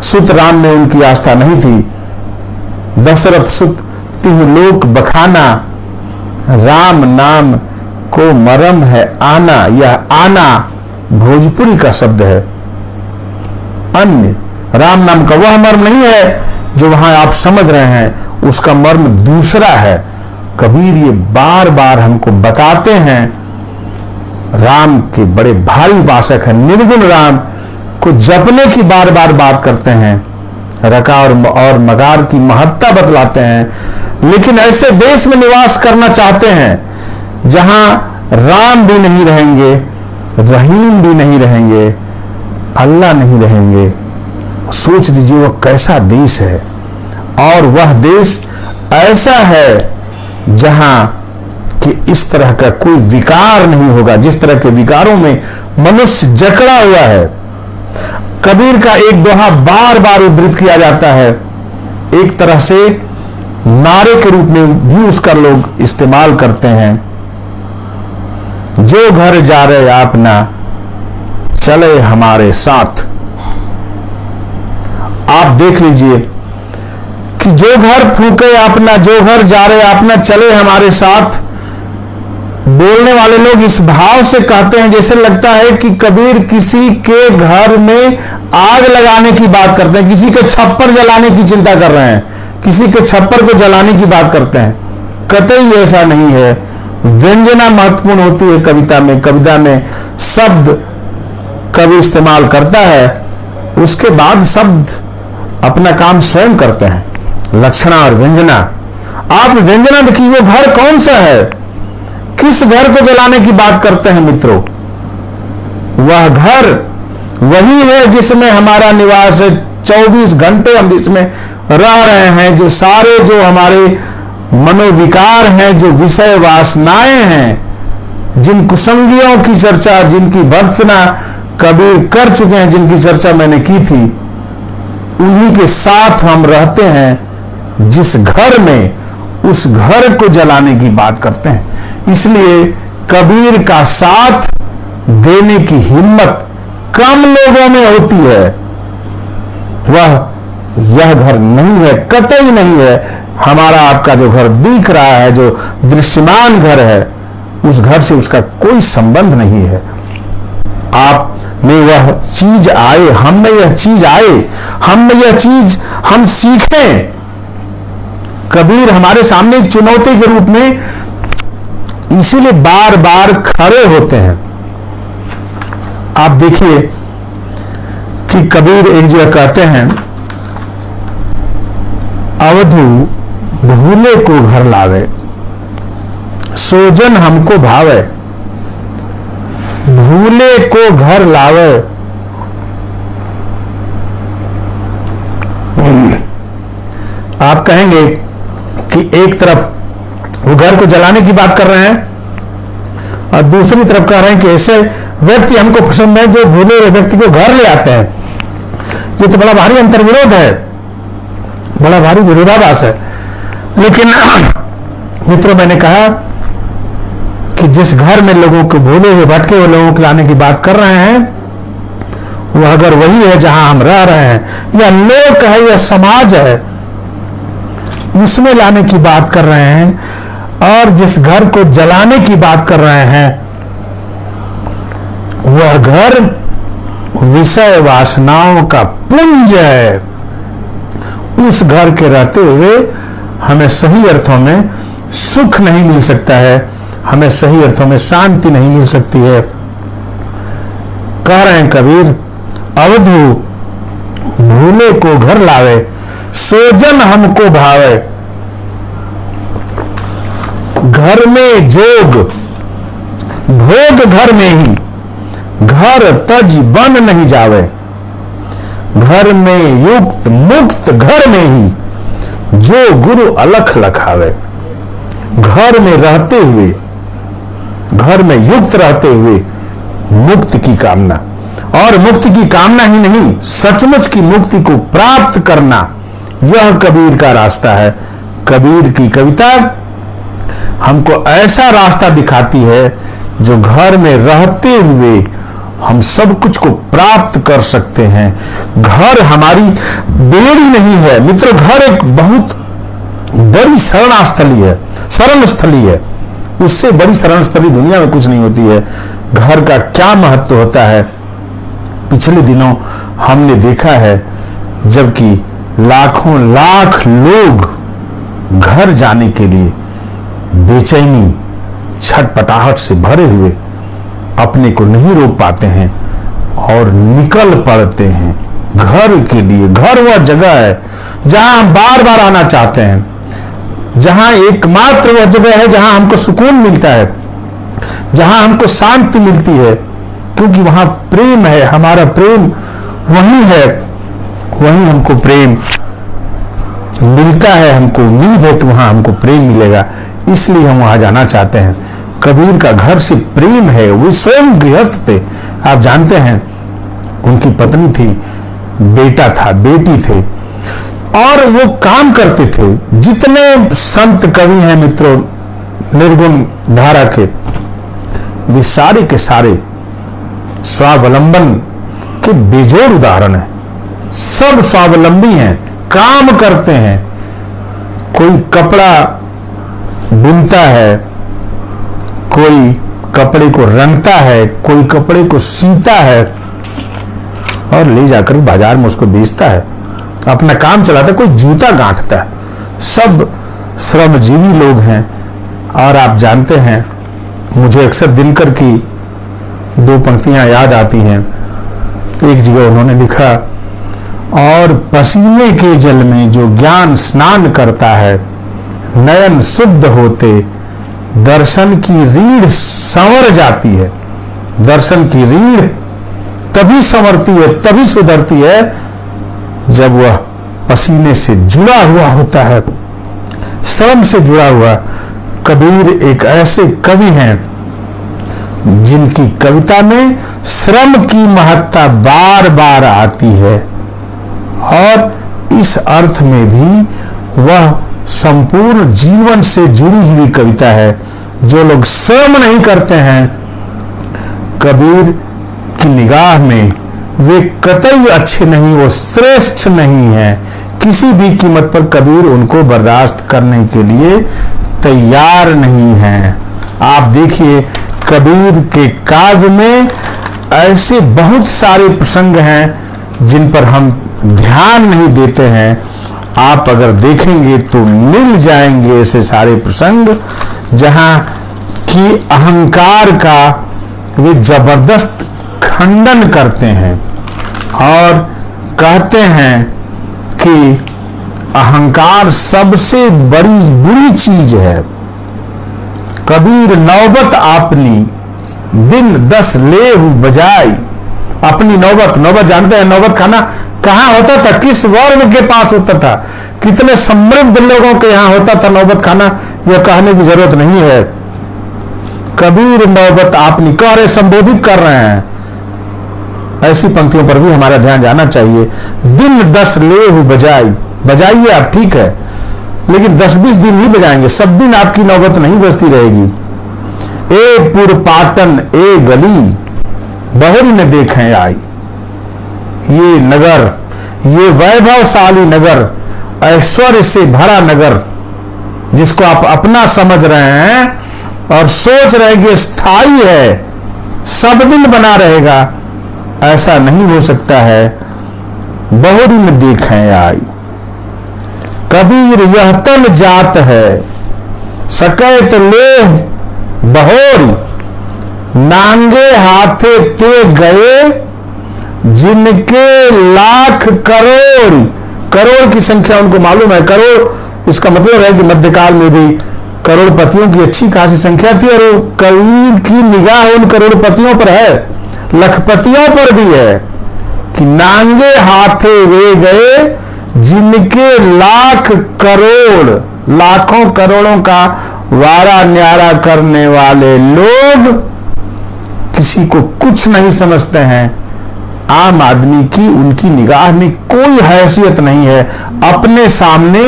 Speaker 1: सुत राम में उनकी आस्था नहीं थी। दशरथ सुत तिह लोक बखाना, राम नाम को मरम है आना। यह आना भोजपुरी का शब्द है। अन्य राम नाम का वह मर्म नहीं है जो वहां आप समझ रहे हैं, उसका मर्म दूसरा है। कबीर ये बार बार हमको बताते हैं। राम के बड़े भारी उपासक हैं, निर्गुण राम को जपने की बार बार बात करते हैं, रका और मगार की महत्ता बतलाते हैं। लेकिन ऐसे देश में निवास करना चाहते हैं जहां राम भी नहीं रहेंगे, रहीम भी नहीं रहेंगे, अल्लाह नहीं रहेंगे। सोच लीजिए वह कैसा देश है। और वह देश ऐसा है जहां कि इस तरह का कोई विकार नहीं होगा जिस तरह के विकारों में मनुष्य जकड़ा हुआ है। कबीर का एक दोहा बार बार उद्धृत किया जाता है, एक तरह से नारे के रूप में भी उसका लोग इस्तेमाल करते हैं। जो घर जा रहे अपना चले हमारे साथ। आप देख लीजिए कि जो घर फूके अपना, जो घर जा रहे अपना चले हमारे साथ। बोलने वाले लोग इस भाव से कहते हैं जैसे लगता है कि कबीर किसी के घर में आग लगाने की बात करते हैं, किसी के छप्पर जलाने की चिंता कर रहे हैं, किसी के छप्पर को जलाने की बात करते हैं। कतई ऐसा नहीं है। व्यंजना महत्वपूर्ण होती है कविता में। कविता में शब्द कवि इस्तेमाल करता है, उसके बाद शब्द अपना काम स्वयं करते हैं। लक्षणा और व्यंजना। आप व्यंजना देखिए, वो घर कौन सा है, किस घर को जलाने की बात करते हैं मित्रों? वह घर वही है जिसमें हमारा निवास है। 24 घंटे हम इसमें रह रहे हैं। जो सारे जो हमारे मनोविकार हैं, जो विषय वासनाएं हैं, जिन कुसंगियों की चर्चा, जिनकी भर्त्सना कबीर कर चुके हैं, जिनकी चर्चा मैंने की थी, उन्हीं के साथ हम रहते हैं। जिस घर में, उस घर को जलाने की बात करते हैं। इसलिए कबीर का साथ देने की हिम्मत कम लोगों में होती है। यह घर नहीं है, कतई नहीं है। हमारा आपका जो घर दिख रहा है, जो दृश्यमान घर है, उस घर से उसका कोई संबंध नहीं है। आप में वह चीज आए, हम में यह चीज आए, हम में यह चीज हम सीखें। कबीर हमारे सामने एक चुनौती के रूप में इसीलिए बार बार खड़े होते हैं। आप देखिए कि कबीर एक जगह कहते हैं, अवधू भूले को घर लावे, सोजन हमको भावे। भूले को घर लावे। आप कहेंगे कि एक तरफ वो घर को जलाने की बात कर रहे हैं और दूसरी तरफ कह रहे हैं कि ऐसे व्यक्ति हमको पसंद है जो भूले हुए व्यक्ति को घर ले आते हैं। ये तो बड़ा भारी अंतर्विरोध है, बड़ा भारी विरोधाभास है। लेकिन मित्रों, मैंने कहा कि जिस घर में लोगों को भूले हुए भटके हुए लोगों को लाने की बात कर रहे हैं, वह अगर वही है जहां हम रह रहे हैं, या लोक है, या समाज है, उसमें लाने की बात कर रहे हैं। और जिस घर को जलाने की बात कर रहे हैं, वह घर विषय वासनाओं का पुंज है। उस घर के रहते हुए हमें सही अर्थों में सुख नहीं मिल सकता है, हमें सही अर्थों में शांति नहीं मिल सकती है। कह रहे हैं कबीर, अवधू भूले को घर लावे, सोजन हमको भावे। घर में जोग भोग घर में ही, घर तज बन नहीं जावे। घर में युक्त मुक्त घर में ही, जो गुरु अलख लखावे। घर में रहते हुए, घर में युक्त रहते हुए मुक्ति की कामना, और मुक्ति की कामना ही नहीं, सचमुच की मुक्ति को प्राप्त करना, यह कबीर का रास्ता है। कबीर की कविता हमको ऐसा रास्ता दिखाती है जो घर में रहते हुए हम सब कुछ को प्राप्त कर सकते हैं। घर हमारी बेड़ी नहीं है मित्रों, घर एक बहुत बड़ी शरणस्थली है, शरणस्थली है। उससे बड़ी शरणस्थली दुनिया में कुछ नहीं होती है। घर का क्या महत्व होता है, पिछले दिनों हमने देखा है, जबकि लाखों लाख लोग घर जाने के लिए बेचैनी छटपटाहट से भरे हुए अपने को नहीं रोक पाते हैं और निकल पड़ते हैं घर के लिए। घर वह जगह है जहां हम बार बार आना चाहते हैं, जहां एकमात्र वह जगह है जहां हमको सुकून मिलता है, जहां हमको शांति मिलती है, क्योंकि वहां प्रेम है। हमारा प्रेम वही है, वहीं हमको प्रेम मिलता है। हमको उम्मीद है कि वहां हमको प्रेम मिलेगा, इसलिए हम वहां जाना चाहते हैं। कबीर का घर से प्रेम है। वो स्वयं गृहस्थ थे, आप जानते हैं, उनकी पत्नी थी, बेटा था, बेटी थे, और वो काम करते थे। जितने संत कवि हैं मित्रों निर्गुण धारा के, वे सारे के सारे स्वावलंबन के बेजोड़ उदाहरण हैं। सब स्वावलंबी हैं, काम करते हैं। कोई कपड़ा बुनता है, कोई कपड़े को रंगता है, कोई कपड़े को सीता है और ले जाकर बाजार में उसको बेचता है, अपना काम चलाता है। कोई जूता गांठता है। सब श्रमजीवी लोग हैं। और आप जानते हैं, मुझे अक्सर दिनकर की दो पंक्तियां याद आती हैं। एक जगह उन्होंने लिखा, और पसीने के जल में जो ज्ञान स्नान करता है, नयन शुद्ध होते दर्शन की रीढ़ संवर जाती है। दर्शन की रीढ़ तभी संवरती है, तभी सुधरती है जब वह पसीने से जुड़ा हुआ होता है, श्रम से जुड़ा हुआ। कबीर एक ऐसे कवि हैं जिनकी कविता में श्रम की महत्ता बार बार आती है और इस अर्थ में भी वह संपूर्ण जीवन से जुड़ी हुई कविता है। जो लोग श्रम नहीं करते हैं, कबीर की निगाह में वे कतई अच्छे नहीं, वो श्रेष्ठ नहीं है। किसी भी कीमत पर कबीर उनको बर्दाश्त करने के लिए तैयार नहीं है। आप देखिए, कबीर के काव्य में ऐसे बहुत सारे प्रसंग हैं जिन पर हम ध्यान नहीं देते हैं। आप अगर देखेंगे तो मिल जाएंगे ऐसे सारे प्रसंग जहां कि अहंकार का वे जबरदस्त खंडन करते हैं और कहते हैं कि अहंकार सबसे बड़ी बुरी चीज है। कबीर नौबत आपनी दिन 10 लेहु बजाई। अपनी नौबत जानते हैं नौबत खाना कहां होता था, किस वर्ग के पास होता था, कितने समृद्ध लोगों के यहां होता था नौबत खाना, यह कहने की जरूरत नहीं है। कबीर नौबत आपनी कह रहे, संबोधित कर रहे हैं। ऐसी पंक्तियों पर भी हमारा ध्यान जाना चाहिए। दिन 10 लेहु बजाई, बजाइए आप, ठीक है, लेकिन 10-20 दिन ही बजाएंगे, सब दिन आपकी नौबत नहीं बजती रहेगी। ए पुर पाटन ए गली बहुरी न देखें आई। ये नगर, ये वैभवशाली नगर, ऐश्वर्य से भरा नगर जिसको आप अपना समझ रहे हैं और सोच रहे हैं कि स्थायी है, सब दिन बना रहेगा, ऐसा नहीं हो सकता है। बहुरी न देखें आई। कबीर यह तन जात है, सकैत ले बहोरी। नांगे हाथे ते गए, जिनके लाख करोड़। करोड़ की संख्या उनको मालूम है। करोड़ इसका मतलब है कि मध्यकाल में भी करोड़पतियों की अच्छी खासी संख्या थी और कबीर की निगाह उन करोड़पतियों पर है, लखपतियों पर भी है कि नांगे हाथे वे गए, जिनके लाख करोड़, लाखों करोड़ों का वारा न्यारा करने वाले लोग किसी को कुछ नहीं समझते हैं। आम आदमी की उनकी निगाह में कोई हैसियत नहीं है। अपने सामने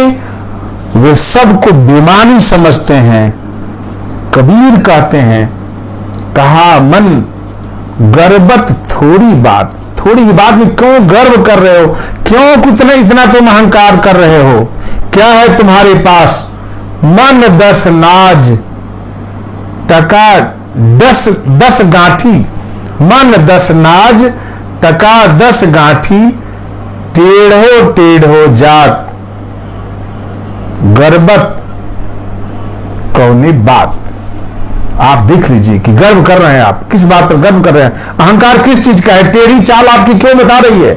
Speaker 1: वे सबको बेमानी समझते हैं। कबीर कहते हैं, कहा मन गर्वत थोड़ी बात। थोड़ी बात में क्यों गर्व कर रहे हो, क्यों इतना तुम अहंकार कर रहे हो, क्या है तुम्हारे पास। मन 10 नाज टका 10 गांठी। मन 10 नाज टका 10 गांठी। टेढ़ो टेढ़ो जात गर्वत कौनी बात। आप देख लीजिए कि गर्व कर रहे हैं। आप किस बात पर गर्व कर रहे हैं, अहंकार किस चीज का है। टेढ़ी चाल आपकी क्यों बता रही है,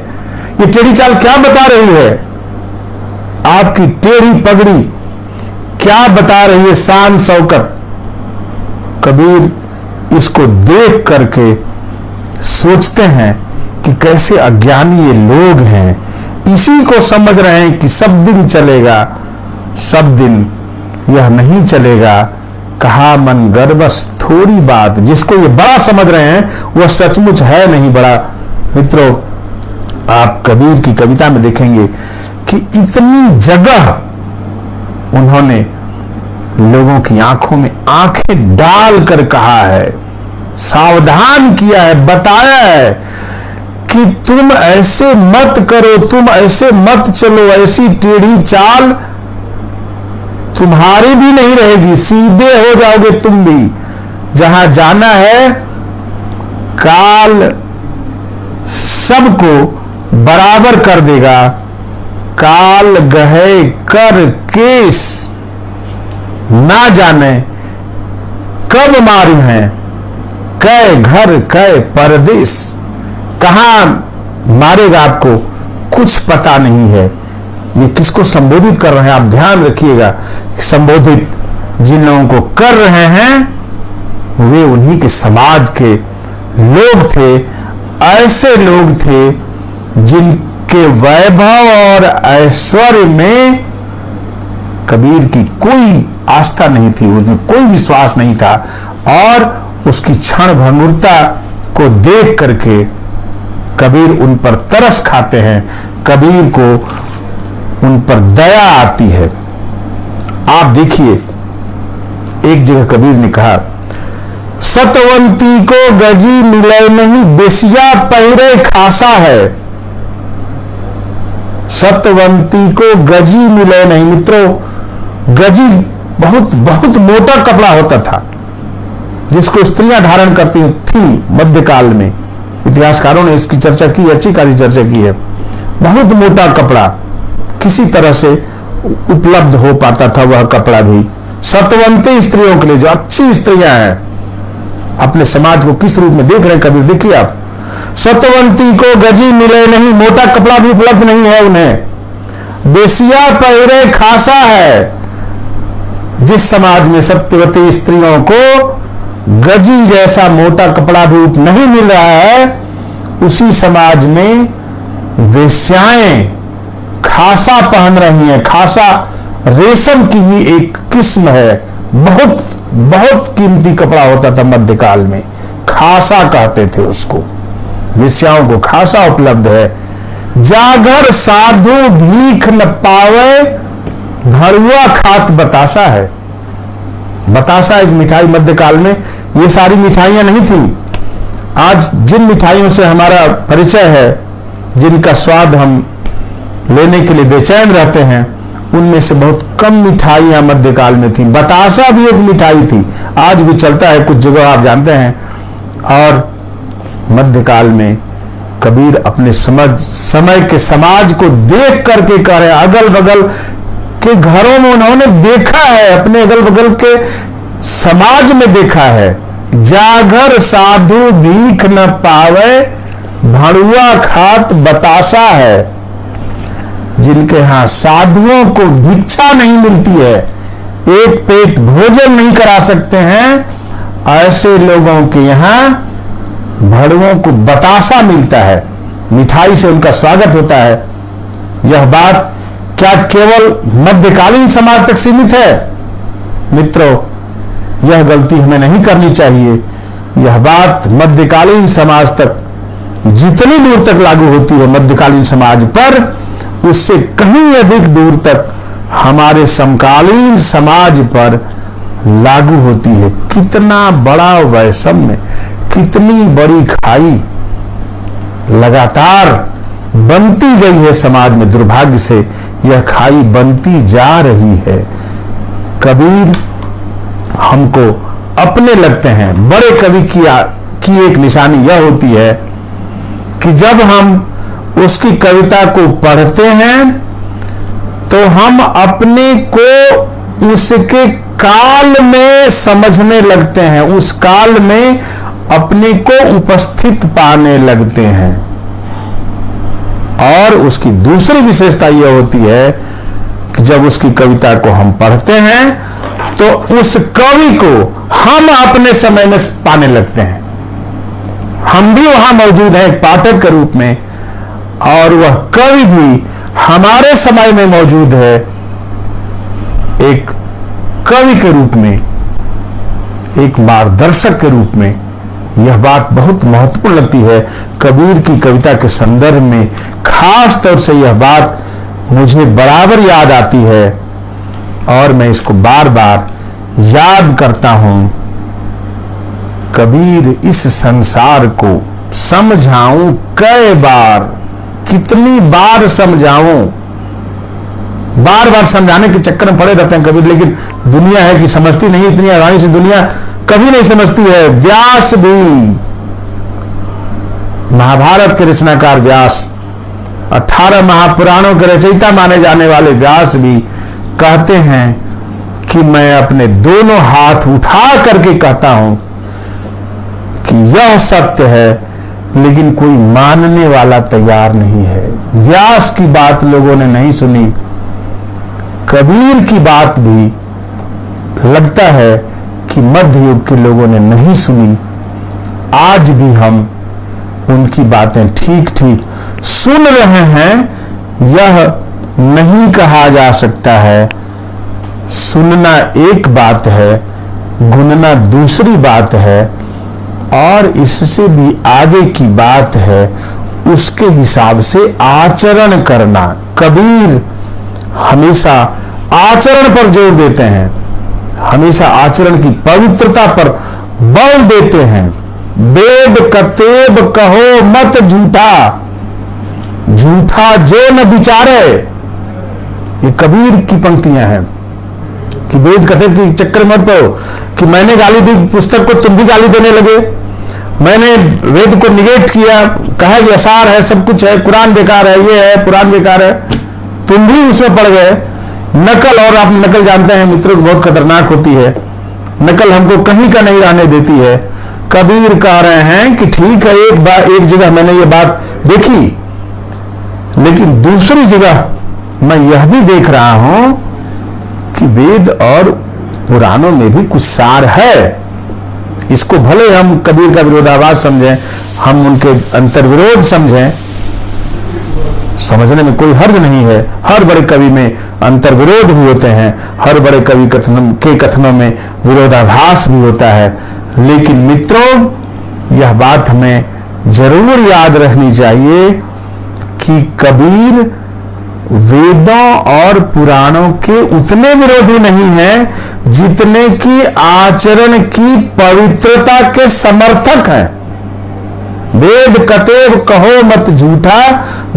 Speaker 1: ये टेढ़ी चाल क्या बता रही है। आपकी टेढ़ी पगड़ी क्या बता रही है, शान शौकत। कबीर इसको देख करके सोचते हैं कि कैसे अज्ञानी ये लोग हैं। इसी को समझ रहे हैं कि सब दिन चलेगा, सब दिन यह नहीं चलेगा। कहा मन गर्वस थोड़ी बात। जिसको ये बड़ा समझ रहे हैं वह सचमुच है नहीं बड़ा। मित्रों, आप कबीर की कविता में देखेंगे कि इतनी जगह उन्होंने लोगों की आंखों में आंखें डालकर कहा है, सावधान किया है, बताया है कि तुम ऐसे मत करो, तुम ऐसे मत चलो, ऐसी टेढ़ी चाल तुम्हारी भी नहीं रहेगी, सीधे हो जाओगे तुम भी। जहां जाना है काल सबको बराबर कर देगा। काल गहे कर केस, ना जाने कब मारू हैं, कै घर कै परदेश। कहां मारेगा आपको कुछ पता नहीं है। ये किसको संबोधित कर रहे हैं, आप ध्यान रखिएगा। संबोधित जिन लोगों को कर रहे हैं वे उन्हीं के समाज के लोग थे, ऐसे लोग थे जिनके वैभव और ऐश्वर्य में कबीर की कोई आस्था नहीं थी, उसमें कोई विश्वास नहीं था। और उसकी क्षण भंगुरता को देख करके कबीर उन पर तरस खाते हैं, कबीर को उन पर दया आती है। आप देखिए, एक जगह कबीर ने कहा, सतवंती को गजी मिले नहीं, बेसिया पहिरे खासा है। सतवंती को गजी मिले नहीं। मित्रों, गजी बहुत बहुत मोटा कपड़ा होता था जिसको स्त्रियां धारण करती थी मध्यकाल में। इतिहासकारों ने इसकी चर्चा की, अच्छी खासी चर्चा की है। बहुत मोटा कपड़ा किसी तरह से उपलब्ध हो पाता था वह कपड़ा भी सतवंती स्त्रियों के लिए, जो अच्छी स्त्रियां हैं। अपने समाज को किस रूप में देख रहे हैं कबीर, देखिए आप। सतवंती को गजी मिले नहीं, मोटा कपड़ा भी उपलब्ध नहीं है उन्हें। बेसिया पहिरे खासा है। जिस समाज में सत्यवती स्त्रियों को गजी जैसा मोटा कपड़ा भी नहीं मिल रहा है, उसी समाज में वेश्याएं खासा पहन रही हैं। खासा रेशम की ही एक किस्म है, बहुत बहुत कीमती कपड़ा होता था मध्यकाल में, खासा कहते थे उसको। वेश्याओं को खासा उपलब्ध है। जागर साधु भीख न पावे, भरुआ खात बतासा है। बतासा एक मिठाई मध्यकाल में, ये सारी मिठाइयां नहीं थी। आज जिन मिठाइयों से हमारा परिचय है, जिनका स्वाद हम लेने के लिए बेचैन रहते हैं, उनमें से बहुत कम मिठाइयां मध्यकाल में थी। बतासा भी एक मिठाई थी, आज भी चलता है कुछ जगह, आप जानते हैं। और मध्यकाल में कबीर अपने समय के समाज को देख करके कह रहे हैं, अगल बगल के घरों में उन्होंने देखा है, अपने अगल बगल के समाज में देखा है। जागर साधु भीख न पावे, भड़ुआ खात बतासा है। जिनके यहां साधुओं को भिक्षा नहीं मिलती है, एक पेट भोजन नहीं करा सकते हैं, ऐसे लोगों के यहां भड़ुओं को बतासा मिलता है, मिठाई से उनका स्वागत होता है। यह बात क्या केवल मध्यकालीन समाज तक सीमित है? मित्रों, यह गलती हमें नहीं करनी चाहिए। यह बात मध्यकालीन समाज तक जितनी दूर तक लागू होती है मध्यकालीन समाज पर, उससे कहीं अधिक दूर तक हमारे समकालीन समाज पर लागू होती है। कितना बड़ा वैषम्य, कितनी बड़ी खाई लगातार बनती गई है समाज में। दुर्भाग्य से यह खाई बनती जा रही है। कबीर हमको अपने लगते हैं। बड़े कवि की एक निशानी यह होती है कि जब हम उसकी कविता को पढ़ते हैं तो हम अपने को उसके काल में समझने लगते हैं, उस काल में अपने को उपस्थित पाने लगते हैं। और उसकी दूसरी विशेषता यह होती है कि जब उसकी कविता को हम पढ़ते हैं तो उस कवि को हम अपने समय में पाने लगते हैं। हम भी वहां मौजूद हैं एक पाठक के रूप में, और वह कवि भी हमारे समय में मौजूद है एक कवि के रूप में, एक मार्गदर्शक के रूप में। यह बात बहुत महत्वपूर्ण लगती है कबीर की कविता के संदर्भ में। खास तौर से यह बात मुझे बराबर याद आती है और मैं इसको बार बार याद करता हूं कबीर इस संसार को समझाऊं कै बार, कितनी बार समझाऊं। बार बार समझाने के चक्कर में पड़े रहते हैं कबीर, लेकिन दुनिया है कि समझती नहीं, इतनी आसानी से दुनिया कभी नहीं समझती है। व्यास भी, महाभारत के रचनाकार व्यास, 18 महापुराणों के रचयिता माने जाने वाले व्यास भी कहते हैं कि मैं अपने दोनों हाथ उठा करके कहता हूं कि यह सत्य है, लेकिन कोई मानने वाला तैयार नहीं है। व्यास की बात लोगों ने नहीं सुनी, कबीर की बात भी लगता है कि मध्य युग के लोगों ने नहीं सुनी। आज भी हम उनकी बातें ठीक ठीक सुन रहे हैं। यह नहीं कहा जा सकता है, सुनना एक बात है, गुनना दूसरी बात है, और इससे भी आगे की बात है उसके हिसाब से आचरण करना। कबीर हमेशा आचरण पर जोर देते हैं, हमेशा आचरण की पवित्रता पर बल देते हैं। वेद कतेब कहो मत झूठा, झूठा जो न विचारे। ये कबीर की पंक्तियां हैं कि वेद कतेब के चक्कर मत पड़ो कि मैंने गाली दी पुस्तक को, तुम भी गाली देने लगे। मैंने वेद को निगेट किया, कहा कि असार है, सब कुछ है, कुरान बेकार है, ये है, पुराण बेकार है, तुम भी उसमें पड़ गए। नकल, और आप नकल जानते हैं मित्रों बहुत खतरनाक होती है। नकल हमको कहीं का नहीं रहने देती है। कबीर कह रहे हैं कि ठीक है, एक जगह मैंने ये बात देखी, लेकिन दूसरी जगह मैं यह भी देख रहा हूं कि वेद और पुराणों में भी कुछ सार है। इसको भले हम कबीर का विरोधाभास समझें, हम उनके अंतर्विरोध समझें, समझने में कोई हर्ज नहीं है। हर बड़े कवि में अंतर्विरोध भी होते हैं, हर बड़े कवि के कथनों में विरोधाभास भी होता है। लेकिन मित्रों, यह बात हमें जरूर याद रखनी चाहिए कि कबीर वेदों और पुराणों के उतने विरोधी नहीं है जितने कि आचरण की पवित्रता के समर्थक हैं। वेद कतेब कहो मत झूठा,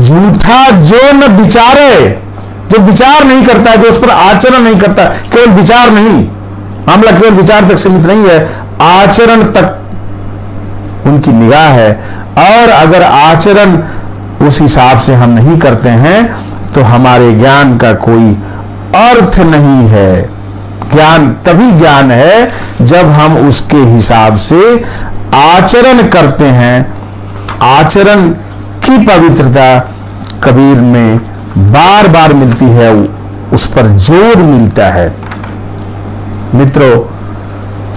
Speaker 1: झूठा जो न विचारे। जो विचार नहीं करता, जो उस पर आचरण नहीं करता, केवल विचार नहीं, मामला केवल विचार तक सीमित नहीं है, आचरण तक उनकी निगाह है। और अगर आचरण उस हिसाब से हम नहीं करते हैं तो हमारे ज्ञान का कोई अर्थ नहीं है। ज्ञान तभी ज्ञान है जब हम उसके हिसाब से आचरण करते हैं। आचरण की पवित्रता कबीर में बार बार मिलती है, उस पर जोर मिलता है। मित्रों,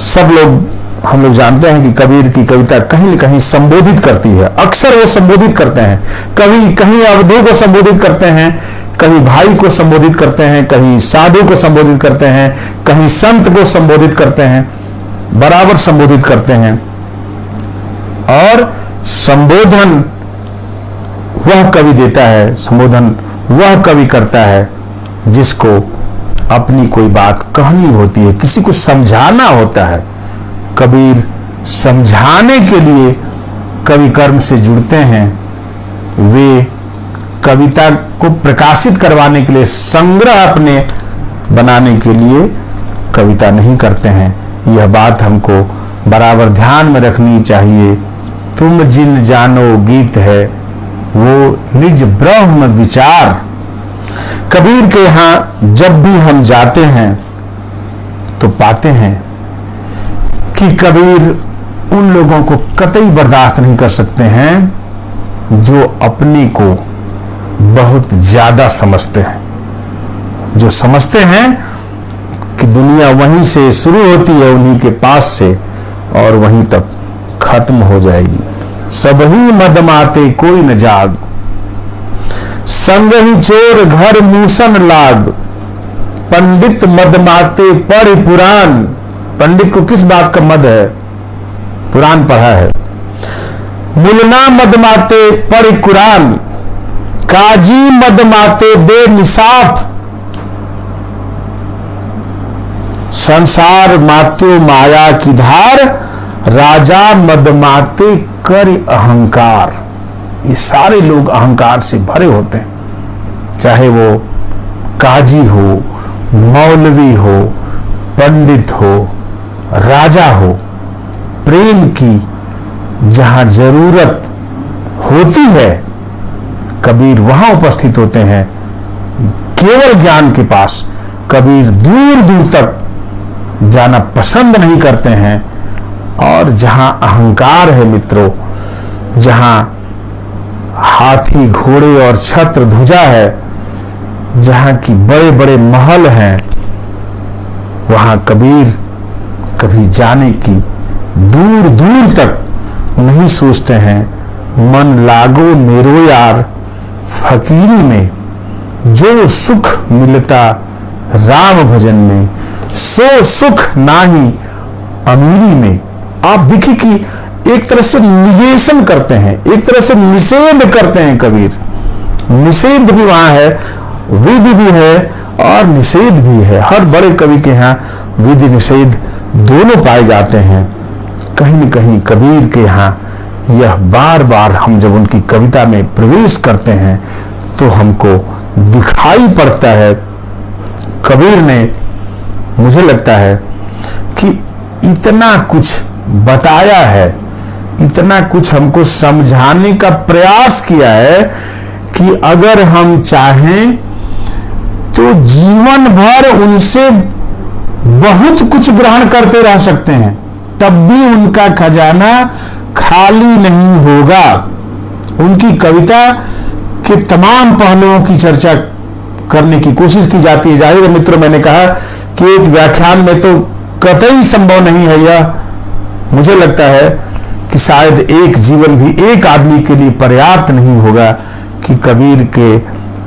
Speaker 1: सब लोग, हम लोग जानते हैं कि कबीर की कविता कहीं न कहीं संबोधित करती है। अक्सर वो संबोधित करते हैं, कभी कहीं अवधि को संबोधित करते हैं, कभी भाई को संबोधित करते हैं, कहीं साधु को संबोधित करते हैं, कहीं संत को संबोधित करते हैं, बराबर संबोधित करते हैं। और संबोधन वह कवि देता है, संबोधन वह कवि करता है जिसको अपनी कोई बात कहनी होती है, किसी को समझाना होता है। कबीर समझाने के लिए कवि कर्म से जुड़ते हैं। वे कविता को प्रकाशित करवाने के लिए, संग्रह अपने बनाने के लिए कविता नहीं करते हैं। यह बात हमको बराबर ध्यान में रखनी चाहिए। तुम जिन जानो गीत है वो निज ब्रह्म विचार। कबीर के यहां जब भी हम जाते हैं तो पाते हैं कि कबीर उन लोगों को कतई बर्दाश्त नहीं कर सकते हैं जो अपने को बहुत ज्यादा समझते हैं, जो समझते हैं कि दुनिया वहीं से शुरू होती है, उन्हीं के पास से, और वहीं तक खत्म हो जाएगी। सबही मदमाते कोई न जाग, संग ही चोर घर मूसन लाग। पंडित मदमाते पढ़ पुराण। पंडित को किस बात का मद है? पुराण पढ़ा है। मुलना मदमाते पढ़ कुरान, काजी मदमाते दे निसाफ। संसार मात्यो माया की धार, राजा मदमाते कर अहंकार। ये सारे लोग अहंकार से भरे होते हैं, चाहे वो काजी हो, मौलवी हो, पंडित हो, राजा हो। प्रेम की जहां जरूरत होती है कबीर वहां उपस्थित होते हैं। केवल ज्ञान के पास कबीर दूर दूर तक जाना पसंद नहीं करते हैं। और जहां अहंकार है मित्रों, जहां हाथी घोड़े और छत्र ध्वजा है, जहां की बड़े बड़े महल हैं, वहां कबीर कभी जाने की दूर दूर तक नहीं सोचते हैं। मन लागो मेरो यार फकीरी में, जो सुख मिलता राम भजन में, सो सुख नाही अमीरी में। आप देखिए कि एक तरह से निगेशन करते हैं, एक तरह से निषेध करते हैं कबीर। निषेध भी वहां है, विधि भी है और निषेध भी है। हर बड़े कवि के यहाँ विधि निषेध दोनों पाए जाते हैं। कहीं न कहीं कबीर के यहाँ यह बार बार हम जब उनकी कविता में प्रवेश करते हैं तो हमको दिखाई पड़ता है। कबीर ने, मुझे लगता है कि इतना कुछ बताया है, इतना कुछ हमको समझाने का प्रयास किया है कि अगर हम चाहें तो जीवन भर उनसे बहुत कुछ ग्रहण करते रह सकते हैं, तब भी उनका खजाना खाली नहीं होगा। उनकी कविता के तमाम पहलुओं की चर्चा करने की कोशिश की जाती है। जाहिर है मित्रों, मैंने कहा कि एक व्याख्यान में तो कतई संभव नहीं है यह। मुझे लगता है कि शायद एक जीवन भी एक आदमी के लिए पर्याप्त नहीं होगा कि कबीर के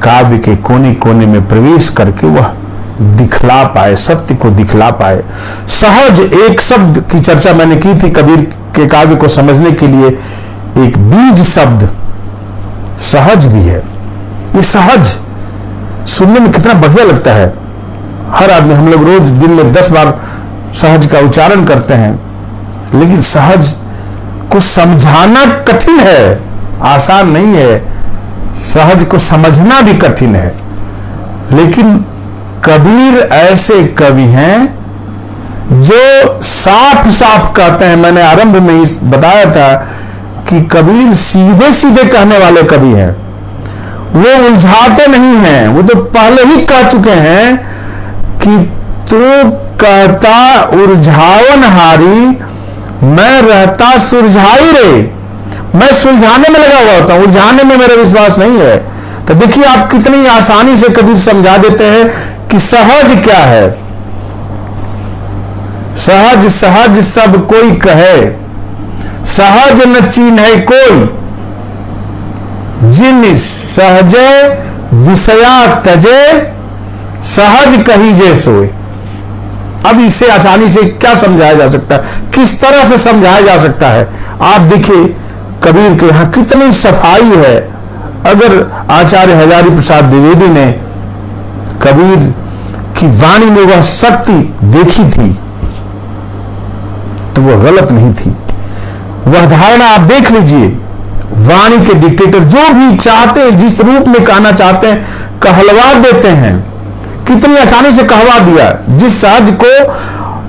Speaker 1: काव्य के कोने कोने में प्रवेश करके वह दिखला पाए, सत्य को दिखला पाए। सहज एक शब्द की चर्चा मैंने की थी कबीर के काव्य को समझने के लिए। एक बीज शब्द सहज भी है। ये सहज सुनने में कितना बढ़िया लगता है। हर आदमी, हम लोग रोज दिन में 10 बार सहज का उच्चारण करते हैं, लेकिन सहज को समझाना कठिन है, आसान नहीं है। सहज को समझना भी कठिन है। लेकिन कबीर ऐसे कवि हैं जो साफ साफ कहते हैं। मैंने आरंभ में ही बताया था कि कबीर सीधे सीधे कहने वाले कवि हैं। वो उलझाते नहीं हैं। वो तो पहले ही कह चुके हैं कि तू कहता उलझावन हारी, मैं रहता सुलझाई रे। मैं सुलझाने में लगा हुआ होता हूं, उलझाने में मेरा विश्वास नहीं है। तो देखिए आप कितनी आसानी से कबीर समझा देते हैं कि सहज क्या है। सहज सहज सब कोई कहे, सहज न चीन्हे कोई, जिन सहजे विषया तजे, सहज कहीजे सोए। अब इससे आसानी से क्या समझाया जा सकता है, किस तरह से समझाया जा सकता है? आप देखिए कबीर के यहां कितनी सफाई है। अगर आचार्य हजारी प्रसाद द्विवेदी ने कबीर की वाणी में वह शक्ति देखी थी तो वह गलत नहीं थी। वह धारणा आप देख लीजिए, वाणी के डिक्टेटर जो भी चाहते हैं, जिस रूप में कहना चाहते हैं, कहलवा देते हैं। कितनी आसानी से कहवा दिया। जिस सहज को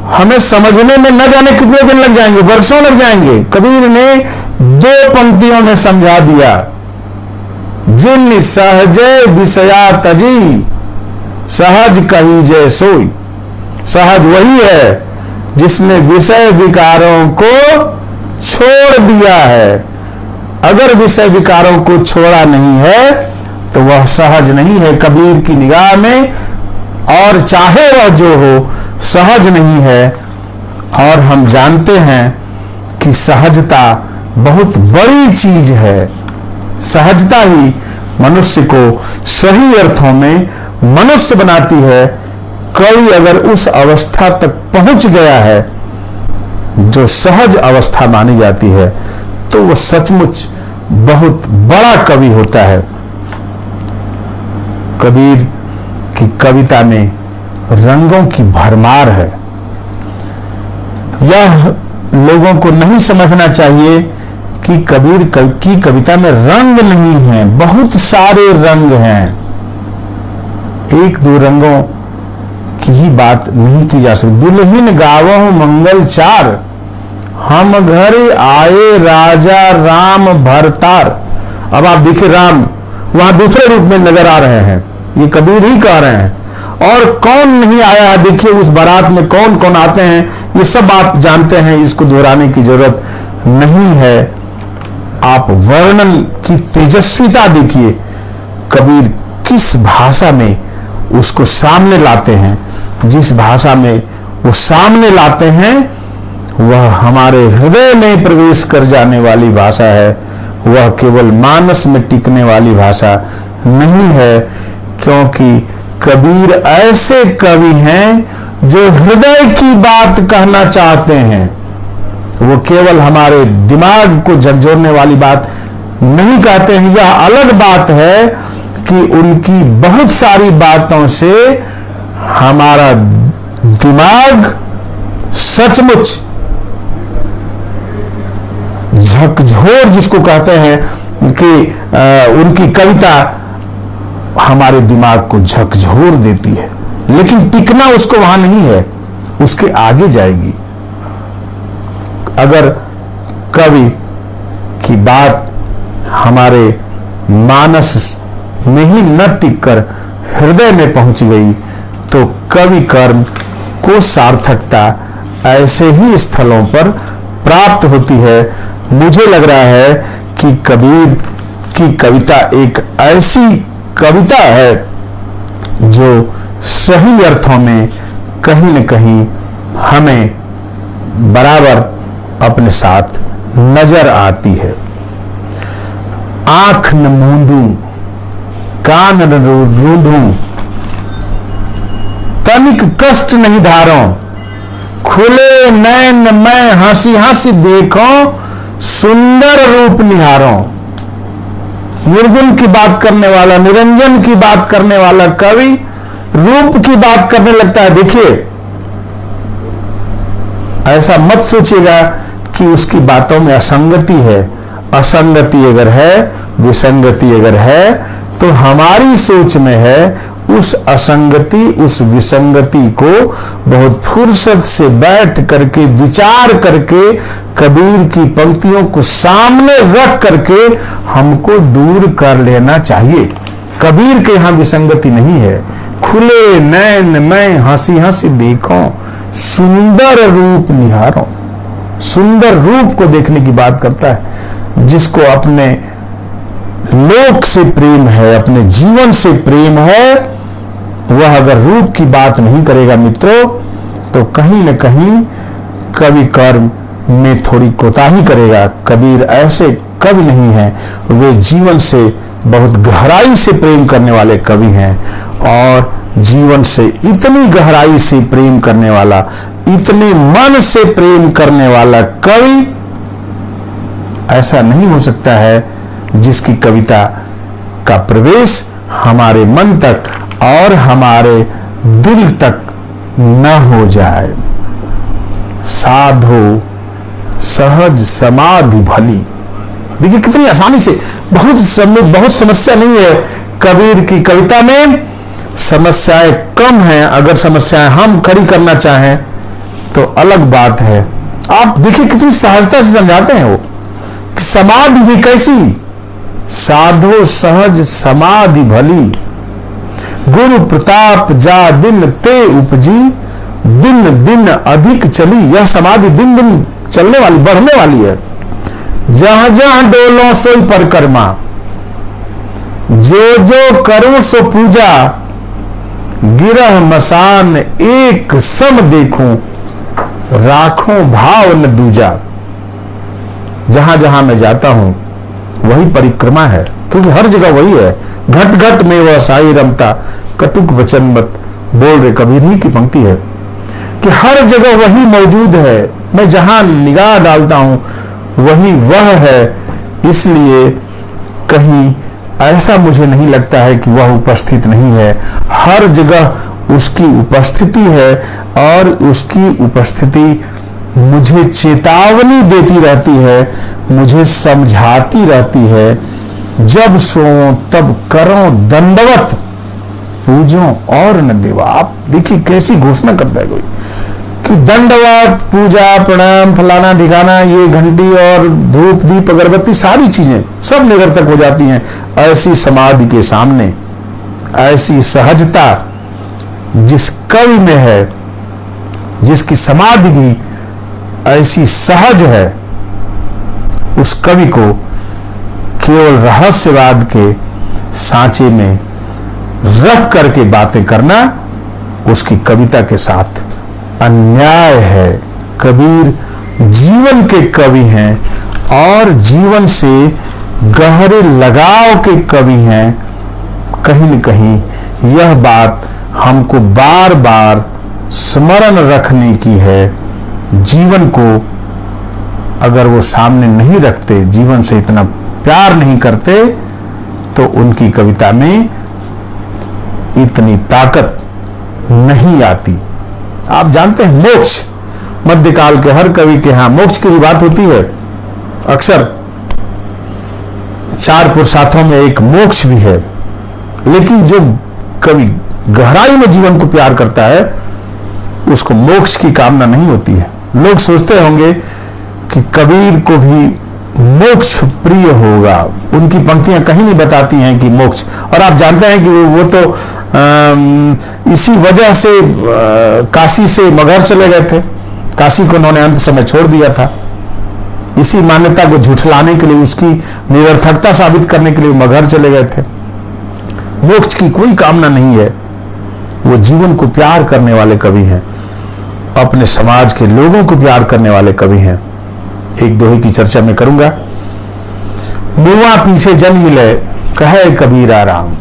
Speaker 1: हमें समझने में न जाने कितने दिन लग जाएंगे, वर्षों लग जाएंगे, कबीर ने 2 पंक्तियों में समझा दिया। जिन सहजे विषया तजी, सहज कहीजे सोई। सहज वही है जिसने विषय विकारों को छोड़ दिया है। अगर विषय विकारों को छोड़ा नहीं है तो वह सहज नहीं है कबीर की निगाह में, और चाहे वह जो हो सहज नहीं है। और हम जानते हैं कि सहजता बहुत बड़ी चीज है। सहजता ही मनुष्य को सही अर्थों में मनुष्य बनाती है। कवि अगर उस अवस्था तक पहुंच गया है जो सहज अवस्था मानी जाती है तो वह सचमुच बहुत बड़ा कवि होता है। कबीर की कविता में रंगों की भरमार है। यह लोगों को नहीं समझना चाहिए कि कबीर की कविता में रंग नहीं है, बहुत सारे रंग हैं। एक दो रंगों की ही बात नहीं की जा सकती। दुल्हिन गावहु मंगल चार, हम घर आए राजा राम भरतार। अब आप देखिए राम वहां दूसरे रूप में नजर आ रहे हैं, ये कबीर ही कह रहे हैं। और कौन नहीं आया, देखिए उस बारात में कौन कौन आते हैं, ये सब आप जानते हैं, इसको दोहराने की जरूरत नहीं है। आप वर्णन की तेजस्विता देखिए, कबीर किस भाषा में उसको सामने लाते हैं। जिस भाषा में वो सामने लाते हैं वह हमारे हृदय में प्रवेश कर जाने वाली भाषा है, वह केवल मानस में टिकने वाली भाषा नहीं है। क्योंकि कबीर ऐसे कवि हैं जो हृदय की बात कहना चाहते हैं, वो केवल हमारे दिमाग को झकझोरने वाली बात नहीं कहते हैं। यह अलग बात है कि उनकी बहुत सारी बातों से हमारा दिमाग सचमुच झकझोर, जिसको कहते हैं कि उनकी कविता हमारे दिमाग को झकझोर देती है, लेकिन टिकना उसको वहां नहीं है, उसके आगे जाएगी। अगर कवि की बात हमारे मानस में ही न टिककर हृदय में पहुंच गई तो कवि कर्म को सार्थकता ऐसे ही स्थलों पर प्राप्त होती है। मुझे लग रहा है कि कबीर की कविता एक ऐसी कविता है जो सही अर्थों में कहीं न कहीं हमें बराबर अपने साथ नजर आती है। आंख न मूंदूं, कान न रूंधूं, तनिक कष्ट नहीं धारों, खुले नैन मैं हंसी हंसी देखो, सुंदर रूप निहारों। निर्गुण की बात करने वाला, निरंजन की बात करने वाला कवि रूप की बात करने लगता है। देखिए, ऐसा मत सोचिएगा कि उसकी बातों में असंगति है। असंगति अगर है, विसंगति अगर है, तो हमारी सोच में है। उस असंगति, उस विसंगति को बहुत फुर्सत से बैठ करके विचार करके कबीर की पंक्तियों को सामने रख करके हमको दूर कर लेना चाहिए। कबीर के यहां विसंगति नहीं है। खुले नैन मैं हंसी हंसी देखो, सुंदर रूप निहारो। सुंदर रूप को देखने की बात करता है। जिसको अपने लोक से प्रेम है, अपने जीवन से प्रेम है, वह अगर रूप की बात नहीं करेगा मित्रों, तो कहीं न कहीं कवि कर्म में थोड़ी कोताही करेगा। कबीर ऐसे कवि नहीं है, वे जीवन से बहुत गहराई से प्रेम करने वाले कवि हैं। और जीवन से इतनी गहराई से प्रेम करने वाला, इतने मन से प्रेम करने वाला कवि ऐसा नहीं हो सकता है जिसकी कविता का प्रवेश हमारे मन तक और हमारे दिल तक न हो जाए। साधो सहज समाधि भली। देखिए कितनी आसानी से, बहुत समस्या नहीं है कबीर की कविता में। समस्याएं कम हैं। अगर समस्याएं हम खड़ी करना चाहें तो अलग बात है। आप देखिए कितनी सहजता से समझाते हैं वो कि समाधि भी कैसी। साधो सहज समाधि भली, गुरु प्रताप जा दिन ते उपजी, दिन दिन अधिक चली। यह समाधि दिन दिन चलने वाली, बढ़ने वाली है। जहां जहां डोलो सोई परिक्रमा, जो जो करूं सो पूजा, गिरह मसान एक सम देखूं, राखों भाव न दूजा। जहां जहां मैं जाता हूं वही परिक्रमा है, क्योंकि हर जगह वही है। घट घट में वह साई रमता, कटुक वचन मत बोल रे। कबीर ही की पंक्ति है कि हर जगह वही मौजूद है। मैं जहां निगाह डालता हूं वही वह है। इसलिए कहीं ऐसा मुझे नहीं लगता है कि वह उपस्थित नहीं है। हर जगह उसकी उपस्थिति है और उसकी उपस्थिति मुझे चेतावनी देती रहती है, मुझे समझाती रहती है, जब सोओ तब करो दंडवत पूजो और न देवा। आप देखिए कैसी घोषणा करता है कोई कि दंडवत पूजा प्रणाम फलाना ढिकाना, ये घंटी और धूप दीप अगरबत्ती सारी चीजें सब निरर्थक हो जाती हैं ऐसी समाधि के सामने। ऐसी सहजता जिस कवि में है, जिसकी समाधि भी ऐसी सहज है, उस कवि को केवल रहस्यवाद के सांचे में रख करके बातें करना उसकी कविता के साथ अन्याय है। कबीर जीवन के कवि हैं और जीवन से गहरे लगाव के कवि हैं। कहीं न कहीं यह बात हमको बार बार स्मरण रखने की है। जीवन को अगर वो सामने नहीं रखते, जीवन से इतना प्यार नहीं करते, तो उनकी कविता में इतनी ताकत नहीं आती। आप जानते हैं मोक्ष, मध्यकाल के हर कवि के यहां मोक्ष की भी बात होती है। अक्सर चार पुरुषार्थों में एक मोक्ष भी है, लेकिन जो कवि गहराई में जीवन को प्यार करता है उसको मोक्ष की कामना नहीं होती है। लोग सोचते होंगे कि कबीर को भी मोक्ष प्रिय होगा, उनकी पंक्तियां कहीं नहीं बताती हैं कि मोक्ष। और आप जानते हैं कि वो तो इसी वजह से काशी से मगहर चले गए थे। काशी को उन्होंने अंत समय छोड़ दिया था। इसी मान्यता को झुठलाने के लिए, उसकी निरर्थकता साबित करने के लिए मगहर चले गए थे। मोक्ष की कोई कामना नहीं है। वो जीवन को प्यार करने वाले कवि हैं, अपने समाज के लोगों को प्यार करने वाले कवि हैं। एक दोहे की चर्चा में करूंगा। मुआ पीछे जन मिले कहे कबीरा राम,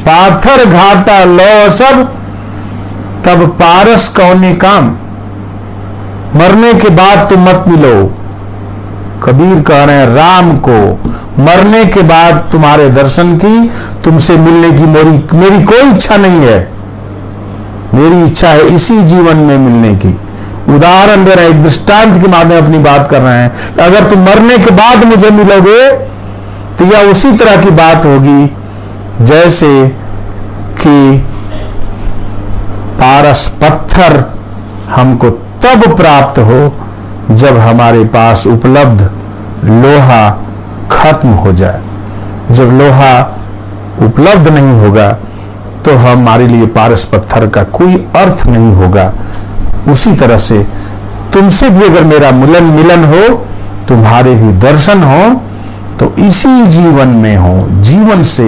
Speaker 1: पाथर घाटा लो सब तब पारस कौने काम, मरने के बाद तुम मत मिलो। कबीर कह रहे हैं राम को, मरने के बाद तुम्हारे दर्शन की, तुमसे मिलने की मेरी कोई इच्छा नहीं है। मेरी इच्छा है इसी जीवन में मिलने की। उदाहरण दे रहे हैं, एक दृष्टांत के माध्यम अपनी बात कर रहे हैं। अगर तुम मरने के बाद मुझे मिलोगे तो यह उसी तरह की बात होगी जैसे कि पारस पत्थर हमको तब प्राप्त हो जब हमारे पास उपलब्ध लोहा खत्म हो जाए। जब लोहा उपलब्ध नहीं होगा तो हमारे लिए पारस पत्थर का कोई अर्थ नहीं होगा। उसी तरह से तुमसे भी अगर मेरा मिलन हो, तुम्हारे भी दर्शन हो, तो इसी जीवन में हो। जीवन से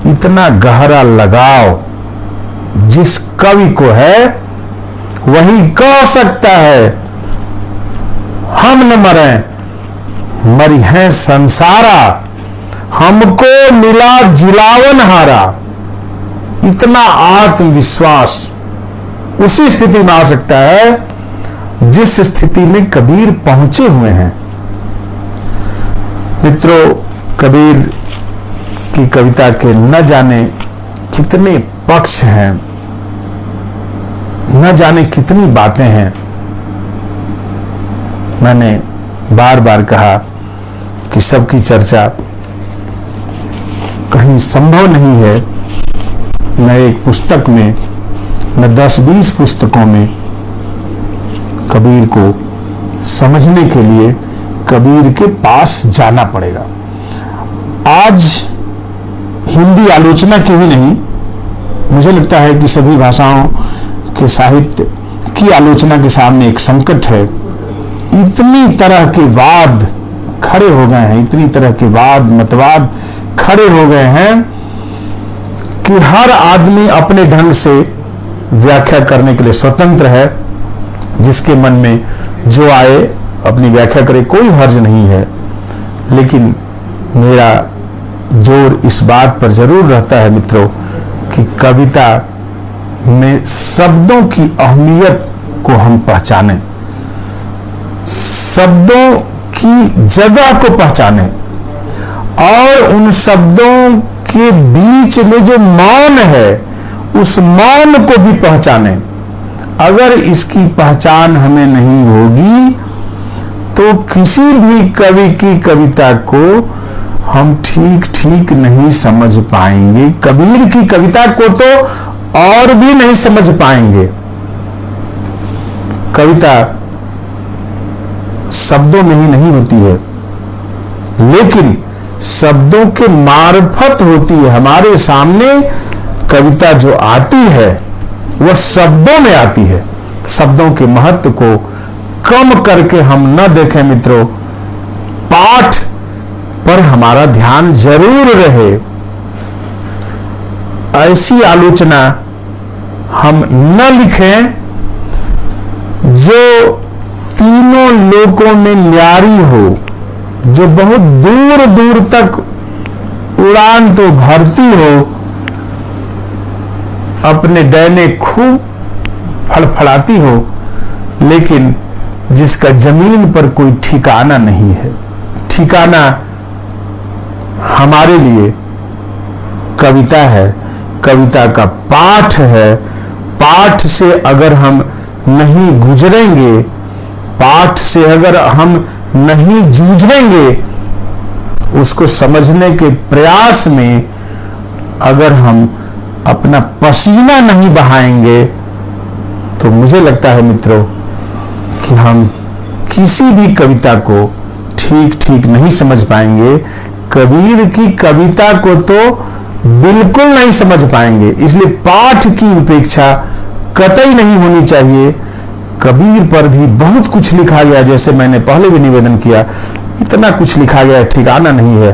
Speaker 1: इतना गहरा लगाव जिस कवि को है वही कह सकता है हम न मरें, मरी है संसारा, हमको मिला जिलावन हारा। इतना आत्मविश्वास उसी स्थिति में आ सकता है जिस स्थिति में कबीर पहुंचे हुए हैं। मित्रों, कबीर की कविता के न जाने कितने पक्ष हैं, न जाने कितनी बातें हैं। मैंने बार बार कहा कि सबकी चर्चा कहीं संभव नहीं है। न एक पुस्तक में, न 10-20 पुस्तकों में कबीर को समझने के लिए कबीर के पास जाना पड़ेगा। आज हिंदी आलोचना की ही नहीं, मुझे लगता है कि सभी भाषाओं के साहित्य की आलोचना के सामने एक संकट है। इतनी तरह के वाद खड़े हो गए हैं, इतनी तरह के वाद मतवाद खड़े हो गए हैं कि हर आदमी अपने ढंग से व्याख्या करने के लिए स्वतंत्र है। जिसके मन में जो आए अपनी व्याख्या करे, कोई हर्ज नहीं है। लेकिन मेरा जोर इस बात पर जरूर रहता है मित्रों कि कविता में शब्दों की अहमियत को हम पहचानें, शब्दों की जगह को पहचानें और उन शब्दों के बीच में जो मौन है उस मौन को भी पहचानें। अगर इसकी पहचान हमें नहीं होगी तो किसी भी कवि की कविता को हम ठीक ठीक नहीं समझ पाएंगे। कबीर की कविता को तो और भी नहीं समझ पाएंगे। कविता शब्दों में ही नहीं होती है, लेकिन शब्दों के मार्फत होती है। हमारे सामने कविता जो आती है वह शब्दों में आती है। शब्दों के महत्व को कम करके हम न देखें मित्रों, पाठ पर हमारा ध्यान जरूर रहे। ऐसी आलोचना हम न लिखें जो तीनों लोकों में न्यारी हो, जो बहुत दूर दूर तक उड़ान तो भरती हो, अपने डैने खूब फड़फड़ाती हो, लेकिन जिसका जमीन पर कोई ठिकाना नहीं है। ठिकाना हमारे लिए कविता है, कविता का पाठ है। पाठ से अगर हम नहीं गुजरेंगे, पाठ से अगर हम नहीं जूझेंगे, उसको समझने के प्रयास में अगर हम अपना पसीना नहीं बहाएंगे, तो मुझे लगता है मित्रों कि हम किसी भी कविता को ठीक ठीक नहीं समझ पाएंगे। कबीर की कविता को तो बिल्कुल नहीं समझ पाएंगे। इसलिए पाठ की उपेक्षा कतई नहीं होनी चाहिए। कबीर पर भी बहुत कुछ लिखा गया, जैसे मैंने पहले भी निवेदन किया, इतना कुछ लिखा गया ठिकाना नहीं है।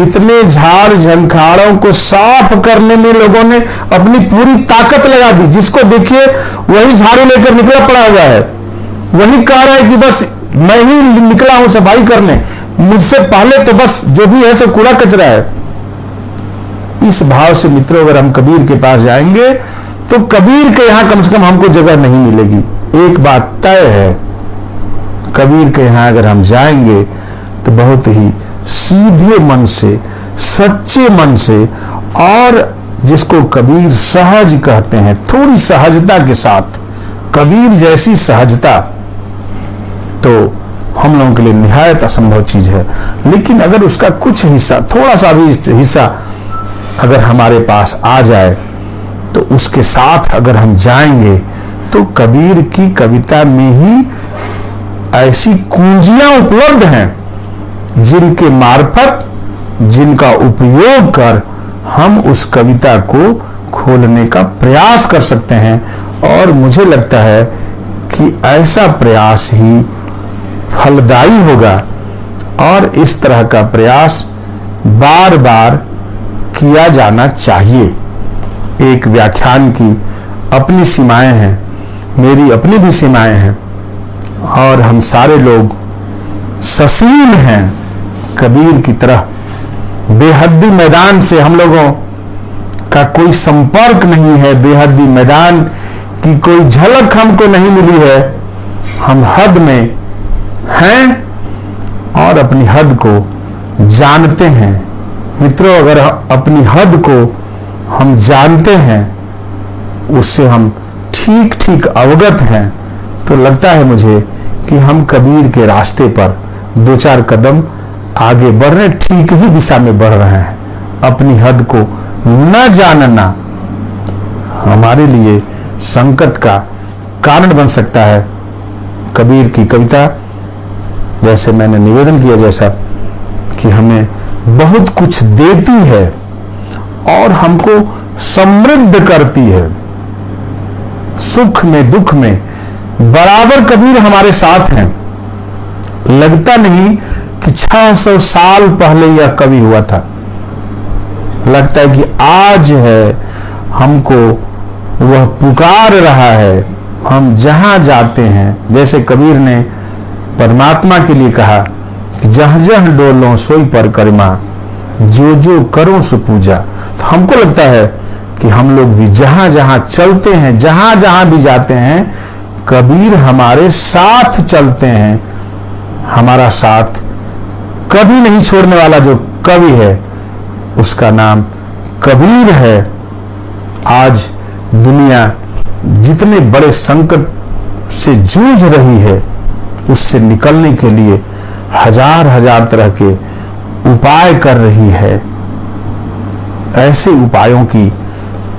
Speaker 1: इतने झाड़ झंखाड़ों को साफ करने में लोगों ने अपनी पूरी ताकत लगा दी। जिसको देखिए वही झाड़ू लेकर निकला पड़ा हुआ है, वही कह रहा है कि बस मैं ही निकला हूं सफाई करने, मुझसे पहले तो बस जो भी है सब कूड़ा कचरा है। इस भाव से मित्रों अगर हम कबीर के पास जाएंगे तो कबीर के यहां कम से कम हमको जगह नहीं मिलेगी। एक बात तय है, कबीर के यहां अगर हम जाएंगे तो बहुत ही सीधे मन से, सच्चे मन से, और जिसको कबीर सहज कहते हैं, थोड़ी सहजता के साथ, कबीर जैसी सहजता तो हम लोगों के लिए निहायत असंभव चीज है। लेकिन अगर उसका कुछ हिस्सा, थोड़ा सा भी हिस्सा अगर हमारे पास आ जाए, तो उसके साथ अगर हम जाएंगे तो कबीर की कविता में ही ऐसी कुंजियां उपलब्ध हैं जिनके मार्फत, जिनका उपयोग कर हम उस कविता को खोलने का प्रयास कर सकते हैं। और मुझे लगता है कि ऐसा प्रयास ही फलदायी होगा, और इस तरह का प्रयास बार बार किया जाना चाहिए। एक व्याख्यान की अपनी सीमाएं हैं, मेरी अपनी भी सीमाएं हैं, और हम सारे लोग ससीम हैं कबीर की तरह। बेहद्दी मैदान से हम लोगों का कोई संपर्क नहीं है, बेहद्दी मैदान की कोई झलक हमको नहीं मिली है। हम हद में हैं और अपनी हद को जानते हैं। मित्रों, अगर अपनी हद को हम जानते हैं, उससे हम ठीक ठीक अवगत हैं, तो लगता है मुझे कि हम कबीर के रास्ते पर दो चार कदम आगे बढ़ रहे, ठीक ही दिशा में बढ़ रहे हैं। अपनी हद को न जानना हमारे लिए संकट का कारण बन सकता है। कबीर की कविता, जैसे मैंने निवेदन किया, जैसा कि हमें बहुत कुछ देती है और हमको समृद्ध करती है। सुख में दुख में बराबर कबीर हमारे साथ हैं। लगता नहीं कि 600 साल पहले यह कवि हुआ था, लगता है कि आज है, हमको वह पुकार रहा है। हम जहां जाते हैं, जैसे कबीर ने परमात्मा के लिए कहा कि जहां जहां डोलो सोई पर करमा, जो जो करो सो पूजा। तो हमको लगता है कि हम लोग भी जहां जहां चलते हैं, जहां जहां भी जाते हैं, कबीर हमारे साथ चलते हैं। हमारा साथ कभी नहीं छोड़ने वाला जो कवि है, उसका नाम कबीर है। आज दुनिया जितने बड़े संकट से जूझ रही है उससे निकलने के लिए हजार हजार तरह के उपाय कर रही है। ऐसे उपायों की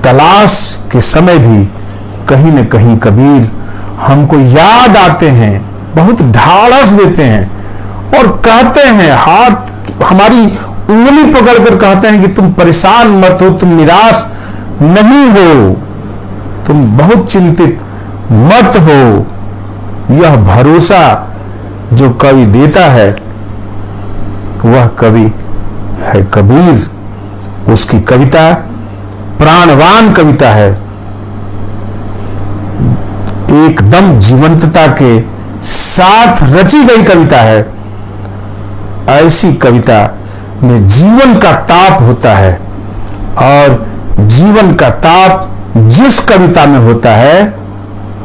Speaker 1: तलाश के समय भी कहीं न कहीं कबीर हमको याद आते हैं, बहुत ढाढ़स देते हैं और कहते हैं, हाथ हमारी उंगली पकड़कर कहते हैं कि तुम परेशान मत हो, तुम निराश नहीं हो, तुम बहुत चिंतित मत हो। यह भरोसा जो कवि देता है वह कवि है कबीर। उसकी कविता प्राणवान कविता है, एकदम जीवंतता के साथ रची गई कविता है। ऐसी कविता में जीवन का ताप होता है और जीवन का ताप जिस कविता में होता है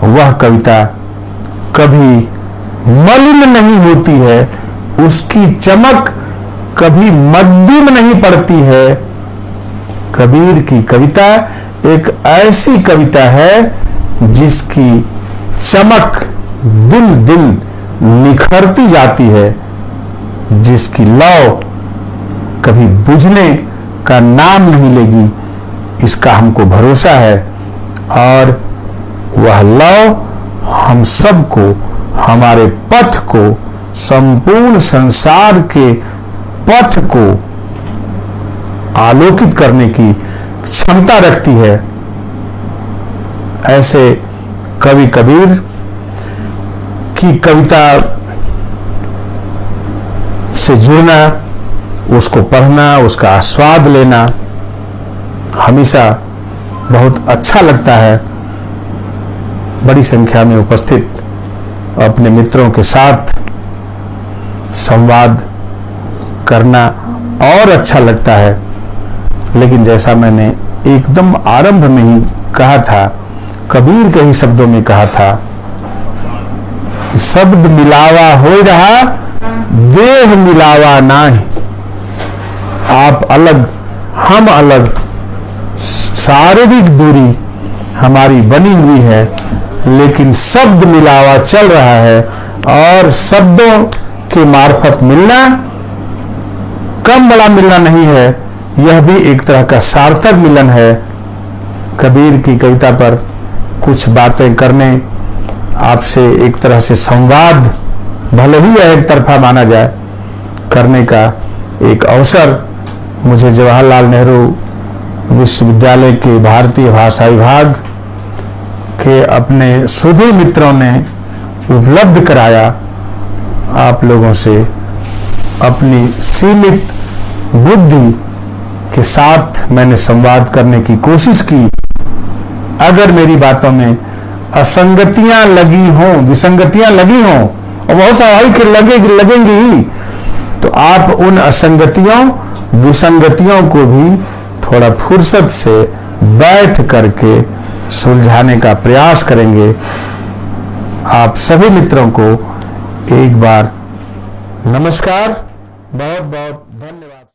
Speaker 1: वह कविता कभी मलिन नहीं होती है, उसकी चमक कभी मद्दिम नहीं पड़ती है। कबीर की कविता एक ऐसी कविता है जिसकी चमक दिन दिन निखरती जाती है, जिसकी लौ कभी बुझने का नाम नहीं लेगी, इसका हमको भरोसा है। और वह लौ हम सबको, हमारे पथ को, संपूर्ण संसार के पथ को आलोकित करने की क्षमता रखती है। ऐसे कवि कबीर की कविता से जुड़ना, उसको पढ़ना, उसका आस्वाद लेना हमेशा बहुत अच्छा लगता है। बड़ी संख्या में उपस्थित अपने मित्रों के साथ संवाद करना और अच्छा लगता है। लेकिन जैसा मैंने एकदम आरंभ में ही कहा था, कबीर के ही शब्दों में कहा था, शब्द मिलावा हो रहा देह मिलावा नाही। आप अलग हम अलग, शारीरिक दूरी हमारी बनी हुई है, लेकिन शब्द मिलावा चल रहा है और शब्दों के मार्फत मिलना कम बड़ा मिलना नहीं है, यह भी एक तरह का सार्थक मिलन है। कबीर की कविता पर कुछ बातें करने, आपसे एक तरह से संवाद, भले ही यह एक तरफा माना जाए, करने का एक अवसर मुझे जवाहरलाल नेहरू विश्वविद्यालय के भारतीय भाषा विभाग के अपने सुधीर मित्रों ने उपलब्ध कराया। आप लोगों से अपनी सीमित बुद्धि के साथ मैंने संवाद करने की कोशिश की। अगर मेरी बातों में असंगतियां लगी हों, विसंगतियां लगी हों, और बहुत स्वाभाविक लगेंगी ही, तो आप उन असंगतियों विसंगतियों को भी थोड़ा फुर्सत से बैठ करके सुलझाने का प्रयास करेंगे। आप सभी मित्रों को एक बार नमस्कार, बहुत बहुत धन्यवाद।